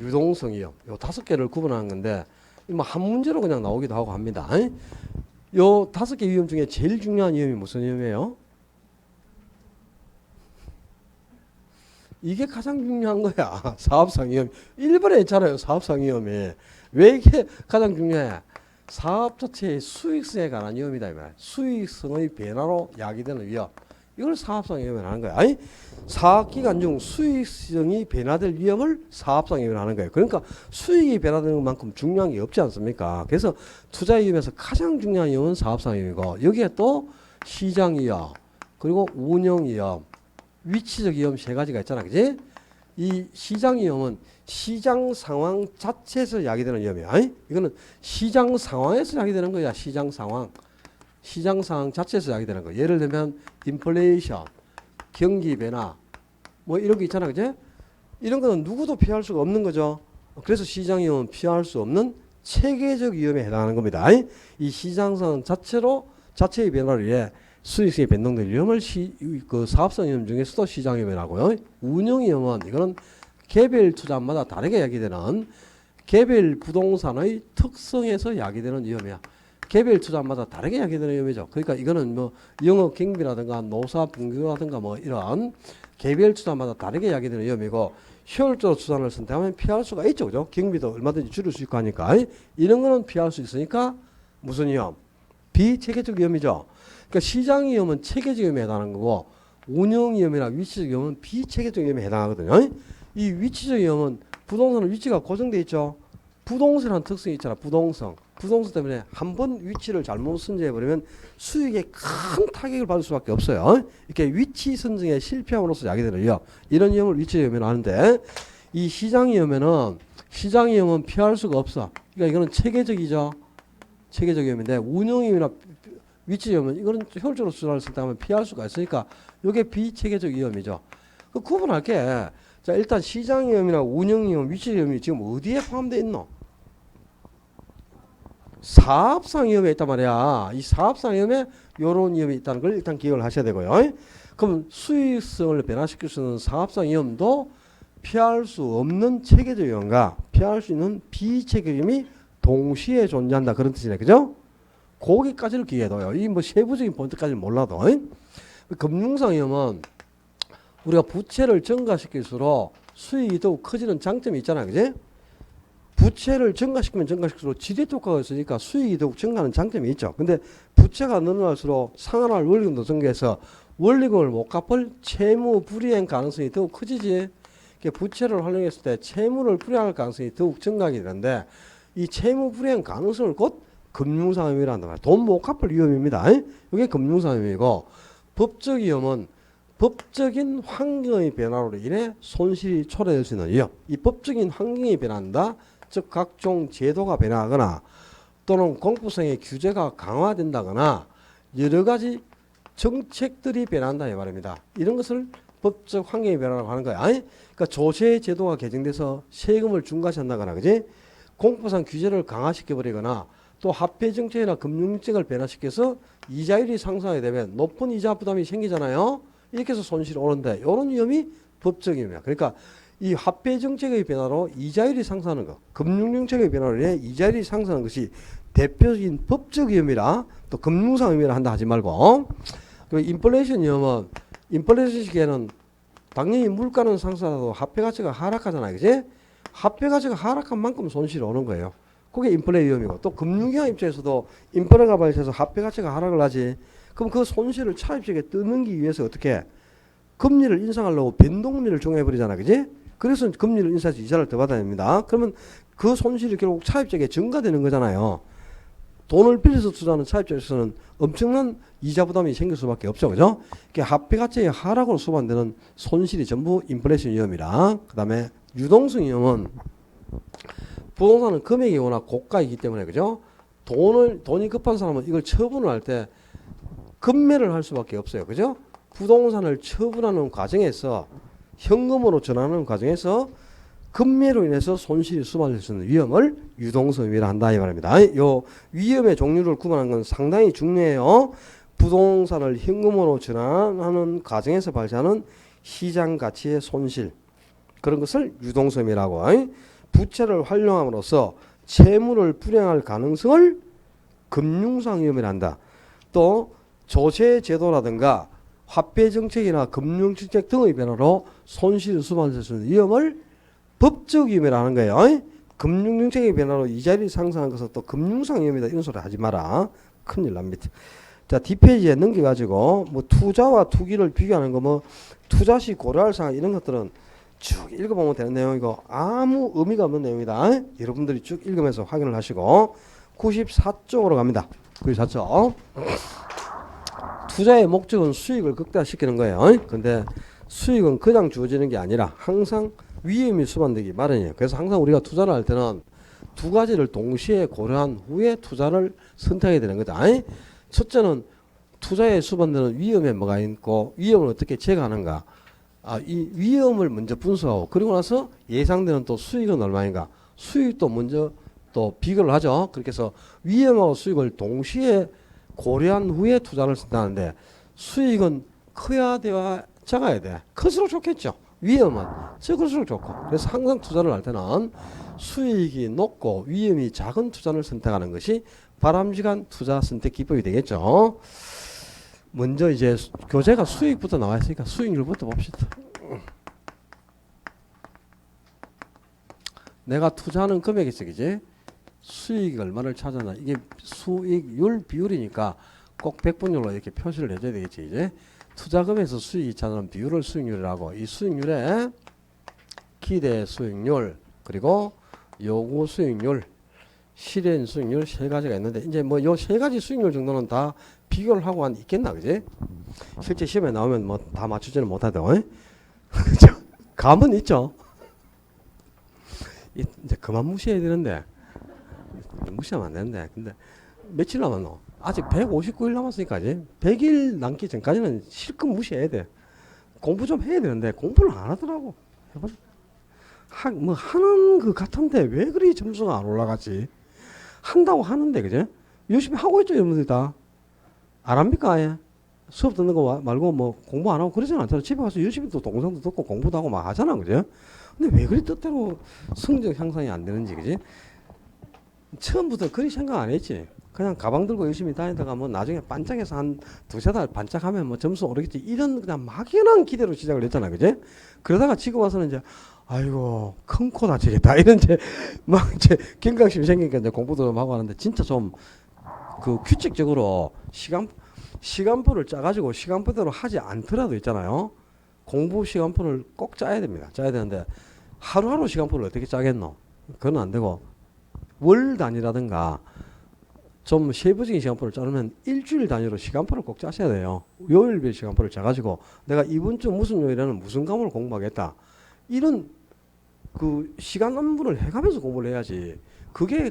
[SPEAKER 1] 유동성 위험, 요 5개를 구분하는 건데, 뭐 한 문제로 그냥 나오기도 하고 합니다. 요 5개 위험 중에 제일 중요한 위험이 무슨 위험이에요? 이게 가장 중요한 거야. 사업상 위험. 1번에 있잖아요. 사업상 위험이. 왜 이게 가장 중요해? 사업 자체의 수익성에 관한 위험이다. 이 말이야. 수익성의 변화로 야기되는 위험. 이걸 사업상 위험을 하는 거야. 아니, 사업기간 중 수익성이 변화될 위험을 사업상 위험을 하는 거예요. 그러니까 수익이 변화되는 만큼 중요한 게 없지 않습니까? 그래서 투자 위험에서 가장 중요한 위험은 사업상 위험이고 여기에 또 시장 위험, 그리고 운영 위험, 위치적 위험 세 가지가 있잖아. 그지? 이 시장 위험은 시장 상황 자체에서 야기되는 위험이야. 아니? 이거는 시장 상황에서 야기되는 거야. 시장 상황. 시장 상황 자체에서 야기되는 거. 예를 들면 인플레이션, 경기 변화 뭐 이런 게 있잖아. 그제? 이런 거는 누구도 피할 수가 없는 거죠. 그래서 시장 위험은 피할 수 없는 체계적 위험에 해당하는 겁니다. 이 시장 상황 자체의 변화를 위해 수익성이 변동될 위험을 그 사업성 위험 중에서도 시장 위험이라고요. 운영 위험은 이거는 개별 투자마다 다르게 야기되는 개별 부동산의 특성에서 야기되는 위험이야. 개별 투자마다 다르게 야기되는 위험이죠. 그러니까 이거는 뭐 영업 경비라든가 노사 분규라든가 뭐 이런 개별 투자마다 다르게 야기되는 위험이고 효율적으로 투자를 선택하면 피할 수가 있죠. 그죠? 경비도 얼마든지 줄일 수 있고 하니까. 이런 거는 피할 수 있으니까 무슨 위험? 비체계적 위험이죠. 그러니까 시장 위험은 체계적 위험에 해당하는 거고 운영 위험이나 위치적 위험은 비체계적 위험에 해당하거든요. 이 위치적 위험은 부동산은 위치가 고정돼 있죠. 부동산은 특성이 있잖아. 부동산 때문에 한 번 위치를 잘못 선정해버리면 수익에 큰 타격을 받을 수밖에 없어요. 이렇게 위치 선정에 실패함으로써 야기되는 위험. 이런 위험을 위치 위험이라고 하는데 이 시장 위험은 피할 수가 없어. 그러니까 이거는 체계적이죠. 체계적 위험인데 운영 위험이나 위치 위험은 이거는 효율적으로 수단을 선택하면 피할 수가 있으니까 이게 비체계적 위험이죠. 그 구분할게. 자, 일단 시장 위험이나 운영 위험, 위치 위험이 지금 어디에 포함되어 있노? 사업상 위험에 있단 말이야. 이 사업상 위험에 이런 위험이 있다는 걸 일단 기억을 하셔야 되고요. 그럼 수익성을 변화시킬 수 있는 사업상 위험도 피할 수 없는 체계적 위험과 피할 수 있는 비체계적 위험이 동시에 존재한다. 그런 뜻이네. 그죠? 거기까지를 기억해둬요. 이 뭐 세부적인 포인트까지는 몰라도. 금융상 위험은 우리가 부채를 증가시킬수록 수익이 더욱 커지는 장점이 있잖아. 그지? 부채를 증가시키면 증가시킬수록 지렛 효과가 있으니까 수익이 더욱 증가하는 장점이 있죠. 근데 부채가 늘어날수록 상환할 원리금도 증가해서 원리금을 못 갚을 채무 불이행 가능성이 더욱 커지지. 부채를 활용했을 때 채무를 불이행할 가능성이 더욱 증가하게 되는데 이 채무 불이행 가능성을 곧 금융상위험이란단 말이야. 돈 못 갚을 위험입니다. 이게 금융상위험이고 법적 위험은 법적인 환경의 변화로 인해 손실이 초래될 수 있는 위험. 이 법적인 환경이 변한다. 즉 각종 제도가 변화하거나 또는 공포성의 규제가 강화된다거나 여러 가지 정책들이 변한다 이 말입니다. 이런 것을 법적 환경의 변화라고 하는 거야. 그러니까 조세 제도가 개정돼서 세금을 중과시한다거나, 그지? 공포상 규제를 강화시켜 버리거나 또 화폐 정책이나 금융 정책을 변화시켜서 이자율이 상승하게 되면 높은 이자 부담이 생기잖아요. 이렇게 해서 손실이 오는데 이런 위험이 법적 위험이야. 그러니까 이 화폐 정책의 변화로 이자율이 상승하는 것, 금융 정책의 변화로 인해 이자율이 상승하는 것이 대표적인 법적 위험이라 또 금융상 위험이라 한다 하지 말고. 그 인플레이션 위험은 인플레이션 시기에는 당연히 물가는 상승하도 화폐 가치가 하락하잖아요. 그지? 화폐 가치가 하락한 만큼 손실이 오는 거예요. 그게 인플레 위험이고 또 금융기관 입장에서도 인플레가 발생해서 화폐 가치가 하락을 하지. 그럼 그 손실을 차입적에 떠넘기기 위해서 어떻게 금리를 인상하려고 변동금리를 정해버리잖아. 그지? 그래서 금리를 인상해서 이자를 더 받아야 됩니다. 그러면 그 손실이 결국 차입적에 증가되는 거잖아요. 돈을 빌려서 투자하는 차입적에서는 엄청난 이자 부담이 생길 수밖에 없죠. 그죠? 화폐 가치의 하락으로 수반되는 손실이 전부 인플레이션 위험이라. 그 다음에 유동성 위험은 부동산은 금액이 워낙 고가이기 때문에, 그죠? 돈이 급한 사람은 이걸 처분을 할 때 급매를 할 수밖에 없어요. 그죠? 부동산을 처분하는 과정에서 현금으로 전환하는 과정에서 급매로 인해서 손실이 수반될 수 있는 위험을 유동성 위험이라 한다 이 말입니다. 요 위험의 종류를 구분하는 건 상당히 중요해요. 부동산을 현금으로 전환하는 과정에서 발생하는 시장 가치의 손실, 그런 것을 유동성이라고. 부채를 활용함으로써 채무를 불이행할 가능성을 금융상 위험이라 한다. 또 조세 제도라든가 화폐 정책이나 금융 정책 등의 변화로 손실을 수반할 수 있는 위험을 법적 위험이라 하는 거예요. 금융 정책의 변화로 이자율이 상승한 것은 또 금융상 위험이다 이런 소리 하지 마라. 큰일 납니다. 자, 뒷페이지에 넘겨가지고 뭐 투자와 투기를 비교하는 거, 뭐 투자 시 고려할 사항 이런 것들은 쭉 읽어보면 되는 내용이고 아무 의미가 없는 내용이다. 여러분들이 쭉 읽으면서 확인을 하시고 94쪽으로 갑니다. 94쪽. 투자의 목적은 수익을 극대화시키는 거예요. 근데 수익은 그냥 주어지는 게 아니라 항상 위험이 수반되기 마련이에요. 그래서 항상 우리가 투자를 할 때는 두 가지를 동시에 고려한 후에 투자를 선택해야 되는 거다. 첫째는 투자에 수반되는 위험에 뭐가 있고 위험을 어떻게 제거하는가. 이 위험을 먼저 분석하고 그리고 나서 예상되는 또 수익은 얼마인가. 수익도 먼저 또 비교를 하죠. 그렇게 해서 위험하고 수익을 동시에 고려한 후에 투자를 선택하는데 수익은 커야 돼야 작아야 돼. 클수록 좋겠죠. 위험은 적을수록 좋고. 그래서 항상 투자를 할 때는 수익이 높고 위험이 작은 투자를 선택하는 것이 바람직한 투자 선택 기법이 되겠죠. 먼저 이제 교재가 수익부터 나와 있으니까 수익률부터 봅시다. 내가 투자하는 금액이 있어, 그지? 수익이 얼마를 찾았나. 이게 수익률 비율이니까 꼭 백분율로 이렇게 표시를 해줘야 되겠지, 이제. 투자금에서 수익이 찾아는 비율을 수익률이라고. 이 수익률에 기대 수익률, 그리고 요구 수익률, 실현 수익률 세 가지가 있는데, 이제 뭐 요 세 가지 수익률 정도는 다 비교를 하고 한 있겠나, 그지? 실제 시험에 나오면 뭐 다 맞추지는 못하죠. 그죠? 감은 있죠. 이제 그만 무시해야 되는데, 무시하면 안 되는데, 근데 며칠 남았노? 아직 159일 남았으니까, 이제 100일 남기 전까지는 실컷 무시해야 돼. 공부 좀 해야 되는데, 공부를 안 하더라고. 해보자. 뭐 하는 그 같은데 왜 그리 점수가 안 올라가지? 한다고 하는데, 그죠? 열심히 하고 있죠, 여러분들 다. 안 합니까, 아예? 수업 듣는 거 말고 뭐 공부 안 하고 그러진 않잖아. 집에 가서 열심히 또 동영상도 듣고 공부도 하고 막 하잖아, 그죠? 근데 왜 그리 뜻대로 성적 향상이 안 되는지, 그지? 처음부터 그리 생각 안 했지. 그냥 가방 들고 열심히 다니다가 뭐 나중에 반짝해서 한 두세 달 반짝하면 뭐 점수 오르겠지. 이런 그냥 막연한 기대로 시작을 했잖아, 그지? 그러다가 지금 와서는 이제 아이고 큰 코 다치겠다 이런 이제 막 이제 경각심이 생기니까 이제 공부도 좀 하고 하는데, 진짜 좀 그 규칙적으로 시간표를 짜가지고 시간표대로 하지 않더라도 있잖아요. 공부 시간표를 꼭 짜야 됩니다. 짜야 되는데 하루하루 시간표를 어떻게 짜겠노? 그건 안 되고 월 단위라든가 좀 세부적인 시간표를 짜려면 일주일 단위로 시간표를 꼭 짜셔야 돼요. 요일별 시간표를 짜가지고 내가 이번 주 무슨 요일에는 무슨 과목을 공부하겠다. 이런 그 시간 안분을 해가면서 공부를 해야지. 그게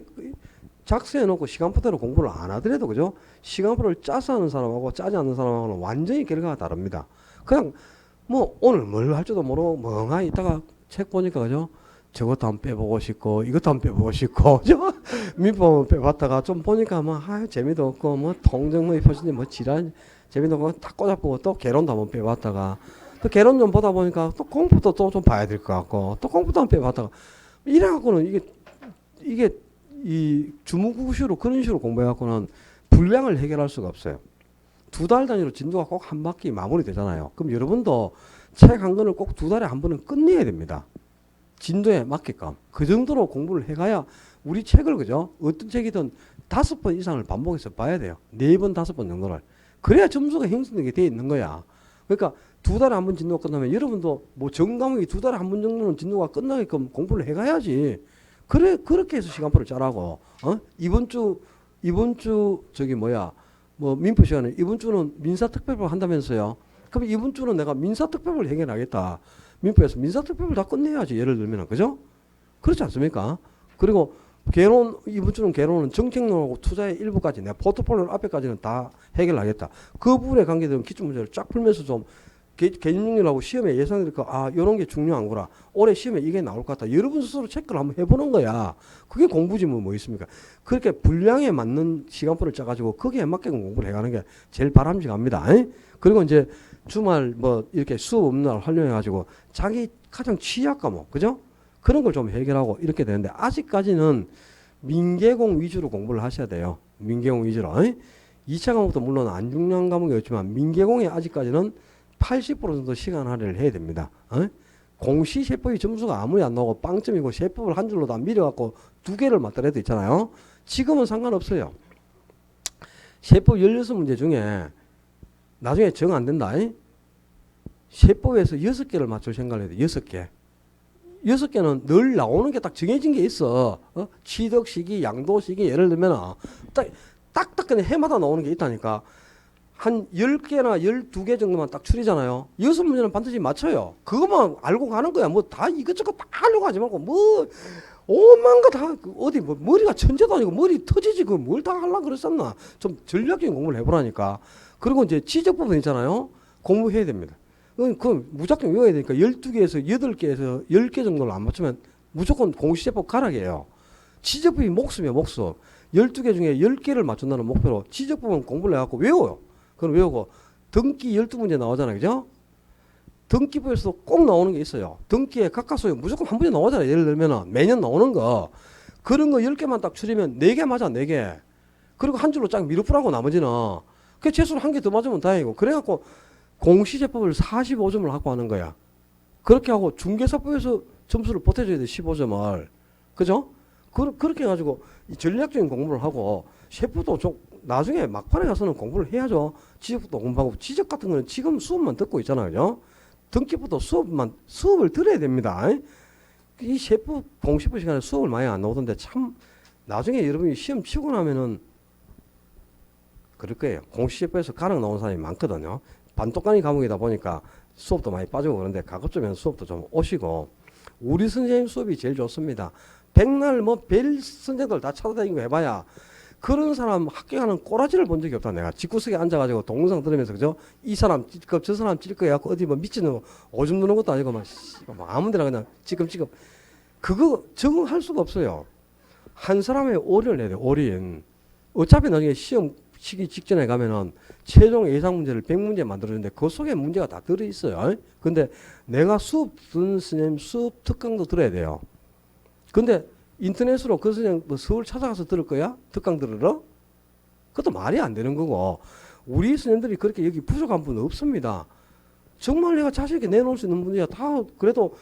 [SPEAKER 1] 작성해놓고 시간표대로 공부를 안 하더라도, 그죠? 시간표를 짜서 하는 사람하고 짜지 않는 사람하고는 완전히 결과가 다릅니다. 그냥 뭐 오늘 뭘 할 줄도 모르고 멍하니 있다가 책 보니까, 그죠? 저것도 한번 빼보고 싶고 이것도 한번 빼보고 싶고 저 민법 빼봤다가 좀 보니까 뭐 재미도 없고 뭐 통정의 표시인지 뭐 지랄 재미도 없고 다 꼬잡고 또 개론도 한번 빼봤다가 또 개론 좀 보다 보니까 또 공부도 또 좀 봐야 될 것 같고 또 공부도 한번 빼봤다가 이래갖고는 이게 이 주무구식으로 그런 식으로 공부해갖고는 분량을 해결할 수가 없어요. 두 달 단위로 진도가 꼭 한 바퀴 마무리되잖아요. 그럼 여러분도 책 한 권을 꼭 두 달에 한 번은 끝내야 됩니다. 진도에 맞게끔. 그 정도로 공부를 해가야 우리 책을, 그죠? 어떤 책이든 5번 이상을 반복해서 봐야 돼요. 4번, 5번 정도를. 그래야 점수가 형성되게 돼 있는 거야. 그러니까 두 달에 한 번 진도가 끝나면 여러분도 뭐 전 과목이 두 달에 한 번 정도는 진도가 끝나게끔 공부를 해가야지. 그렇게 해서 시간표를 짜라고. 이번 주 저기 뭐야. 뭐 민법 시간에 이번 주는 민사특별법 한다면서요. 그럼 이번 주는 내가 민사특별법을 해결하겠다. 민법에서 민사특별법을 다 끝내야지. 예를 들면, 그죠? 그렇지 않습니까? 그리고 개론, 이번 주는 개론은 정책론하고 투자의 일부까지 내가 포트폴리오 앞에까지는 다 해결하겠다. 그 부분에 관계된 기출문제를 쫙 풀면서 좀 개념용이라고 시험에 예상되니까 이런 게 중요한 거라. 올해 시험에 이게 나올 것 같다. 여러분 스스로 체크를 한번 해보는 거야. 그게 공부지 뭐 있습니까? 그렇게 분량에 맞는 시간표를 짜가지고 거기에 맞게 공부를 해가는 게 제일 바람직합니다. 그리고 이제 주말 뭐 이렇게 수업 없는 날 활용해가지고 자기 가장 취약 과목, 그죠? 그런 걸 좀 해결하고 이렇게 되는데 아직까지는 민계공 위주로 공부를 하셔야 돼요. 민계공 위주로. 2차 과목도 물론 안 중요한 과목이 있지만 민계공에 아직까지는 80% 정도 시간 할애를 해야 됩니다. 공시 세법이 점수가 아무리 안 나오고 빵점이고 세법을 한 줄로 다 밀어갖고 두 개를 맞더라도 있잖아요. 지금은 상관없어요. 세법 16문제 중에 나중에 정 안 된다. 세법에서 6개를 맞출 생각을 해야 돼. 6개. 6개는 늘 나오는 게 딱 정해진 게 있어. 취득 시기, 양도 시기, 예를 들면 딱 그냥 해마다 나오는 게 있다니까. 한 10개나 12개 정도만 딱 추리잖아요. 6문제는 반드시 맞춰요. 그것만 알고 가는 거야. 뭐 다 이것저것 다 하려고 하지 말고 뭐 오만 거 다 어디 뭐 머리가 천재도 아니고 머리 터지지 그 뭘 다 하려고 그랬었나. 좀 전략적인 공부를 해보라니까. 그리고 이제 지적 부분 있잖아요. 공부해야 됩니다. 그 무작정 외워야 되니까 12개에서 8개에서 10개 정도를 안 맞추면 무조건 공시제법 가락이에요. 지적법이 목숨이에요. 목숨. 12개 중에 10개를 맞춘다는 목표로 지적법은 공부를 해갖고 외워요. 그럼 외우고 등기 12문제 나오잖아요. 그죠? 등기부에서도 꼭 나오는 게 있어요. 등기에 가까스로 무조건 한 문제 나오잖아요. 예를 들면 매년 나오는 거. 그런 거 10개만 딱 추리면 4개 맞아. 4개. 그리고 한 줄로 쫙 미루프라고 나머지는 그 최소로 한 개 더 맞으면 다행이고. 그래갖고 공시제법을 45점을 갖고 하는 거야. 그렇게 하고 중개사법에서 점수를 보태줘야 돼. 15점을. 그죠? 그렇게 해가지고 이 전략적인 공부를 하고 셰프도 좀 나중에 막판에 가서는 공부를 해야죠. 지적도 공부하고 지적 같은 거는 지금 수업만 듣고 있잖아요. 그죠? 등기부터 수업을 들어야 됩니다. 이 셰프 공셰프 시간에 수업을 많이 안 나오던데 참 나중에 여러분이 시험 치고 나면은 그럴 거예요. 공시셰프에서 가능 나온 사람이 많거든요. 반독간이 과목이다 보니까 수업도 많이 빠지고 그런데 가급적이면 수업도 좀 오시고 우리 선생님 수업이 제일 좋습니다. 백날 뭐 별 선생들 다 찾아다니고 해봐야 그런 사람 합격하는 꼬라지를 본 적이 없다. 내가 집구석에 앉아가지고 동영상 들으면서 그죠? 이 사람 찔거 저 사람 찔거야 어디 뭐 미치는 오줌 누는 것도 아니고 막 아무데나 그냥 찌끔찌끔 그거 적응할 수가 없어요. 한 사람의 올인을 내야 돼. 올인. 어차피 나중에 시험 치기 직전에 가면은 최종 예상 문제를 100문제 만들어주는데 그 속에 문제가 다 들어있어요. 근데 내가 수업 듣는 선생님 수업 특강도 들어야 돼요. 근데 인터넷으로 그 선생님 뭐 서울 찾아가서 들을 거야? 특강 들으러? 그것도 말이 안 되는 거고 우리 선생님들이 그렇게 여기 부족한 분은 없습니다. 정말 내가 자신 있게 내놓을 수 있는 분이야. 다 그래도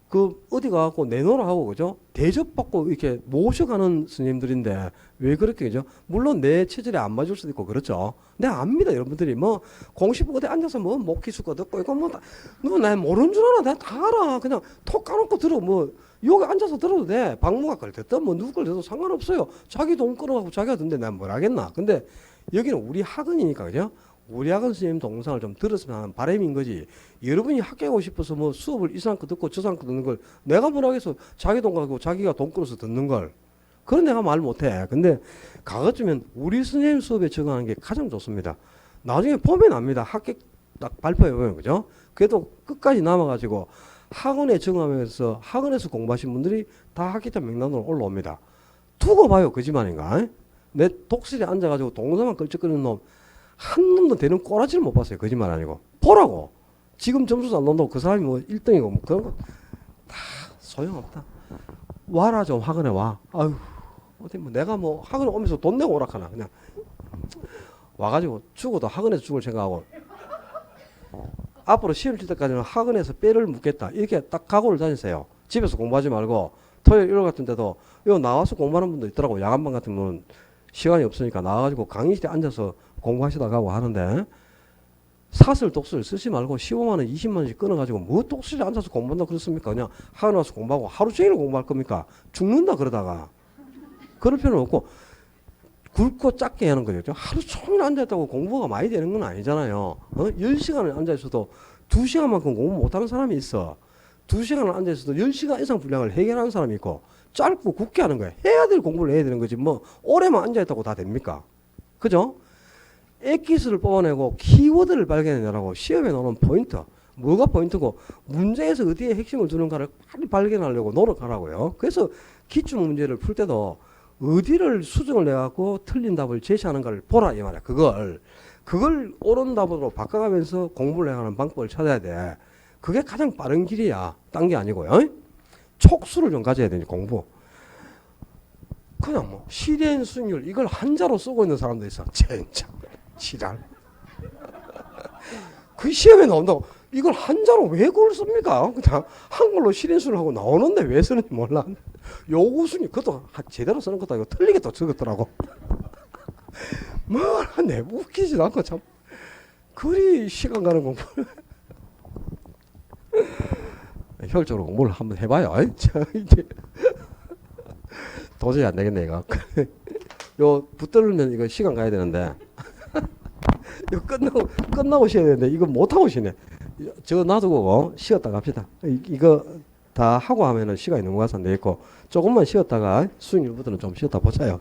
[SPEAKER 1] 그 어디 가고 내놓으라 하고 그죠? 대접받고 이렇게 모셔가는 스님들인데 왜 그렇게 그죠? 물론 내 체질에 안 맞을 수도 있고 그렇죠. 내가 압니다 여러분들이 뭐 공식 어디 앉아서 뭐 목기수거 듣고 이거 뭐나 모르는 줄 알아. 내가 다 알아. 그냥 톡 까놓고 들어 뭐 여기 앉아서 들어도 돼. 박무가 걸 됐든 뭐 누구 걸 돼도 상관없어요. 자기 돈 끌어가고 자기가 듣는데 내가 뭘 하겠나. 근데 여기는 우리 학원이니까 그죠? 우리 학원 선생님 동영상을 좀 들었으면 하는 바람인 거지. 여러분이 학교에 오고 싶어서 뭐 수업을 이 사람 거 듣고 저 사람 거 듣는 걸 내가 뭘 하겠어. 자기 돈 가고 자기가 돈 끌어서 듣는 걸. 그건 내가 말 못해. 근데 가급적이면 우리 선생님 수업에 적응하는 게 가장 좋습니다. 나중에 보면 압니다. 합격 딱 발표해 보면 그죠? 그래도 끝까지 남아가지고 학원에 적응하면서 학원에서 공부하신 분들이 다 합격자 명단으로 올라옵니다. 두고 봐요. 거짓말인가? 내 독실에 앉아가지고 동영상만 걸쩍거리는 놈 한 놈도 되는 꼬라지를 못 봤어요. 거짓말 아니고. 보라고. 지금 점수 안 나온다고 그 사람이 뭐 1등이고 뭐 그런 거 다 소용없다. 와라 좀 학원에 와. 아유 어디 뭐 내가 뭐 학원에 오면서 돈 내고 오락하나 그냥 와가지고 죽어도 학원에서 죽을 생각하고 앞으로 시험 칠 때까지는 학원에서 뼈를 묻겠다. 이렇게 딱 각오를 다니세요. 집에서 공부하지 말고 토요일 일요일 같은 데도 요 나와서 공부하는 분도 있더라고. 야간반 같은 분은 시간이 없으니까 나와가지고 강의실에 앉아서 공부하시다 가고 하는데 사설 독서를 쓰지 말고 15만 원, 20만 원씩 끊어가지고 뭐 독서실에 앉아서 공부한다 그렇습니까? 그냥 학원 와서 공부하고 하루 종일 공부할 겁니까? 죽는다 그러다가. 그럴 필요는 없고 굵고 작게 하는 거죠. 하루 종일 앉아있다고 공부가 많이 되는 건 아니잖아요. 10시간을 앉아있어도 2시간만큼 공부 못하는 사람이 있어. 2시간을 앉아있어도 10시간 이상 분량을 해결하는 사람이 있고 짧고 굵게 하는 거야. 해야 될 공부를 해야 되는 거지 뭐 오래만 앉아있다고 다 됩니까? 그죠? 액기스를 뽑아내고 키워드를 발견해내라고 시험에 나오는 포인트. 뭐가 포인트고 문제에서 어디에 핵심을 두는가를 빨리 발견하려고 노력하라고요. 그래서 기출 문제를 풀 때도 어디를 수정을 내갖고 틀린 답을 제시하는가를 보라 이 말이야. 그걸 옳은 답으로 바꿔가면서 공부를 해가는 방법을 찾아야 돼. 그게 가장 빠른 길이야. 딴 게 아니고요. 촉수를 좀 가져야 되니 공부. 그냥 뭐 실현 수익률 이걸 한자로 쓰고 있는 사람도 있어. 진짜 지랄. 그 시험에 나온다고 이걸 한자로 왜 그걸 씁니까? 그냥 한글로 실현수를 하고 나오는데 왜 쓰는지 몰라. 요구순위 그것도 제대로 쓰는 것도 아니고 틀리게 또 적었더라고. 뭐내 웃기지도 않고 참 그리 시간 가는 공부. 효율적으로 공부를 한번 해봐요. 이제 도저히 안 되겠네 이거. 요 붙들면 이거 시간 가야 되는데. 이거 끝나고 쉬어야 되는데 이거 못하고 쉬네. 저거 놔두고 쉬었다 갑시다. 이거 다 하고 하면은 시간이 넘어가서 안 되겠고 조금만 쉬었다가 수익률부터는 좀 쉬었다 보자요.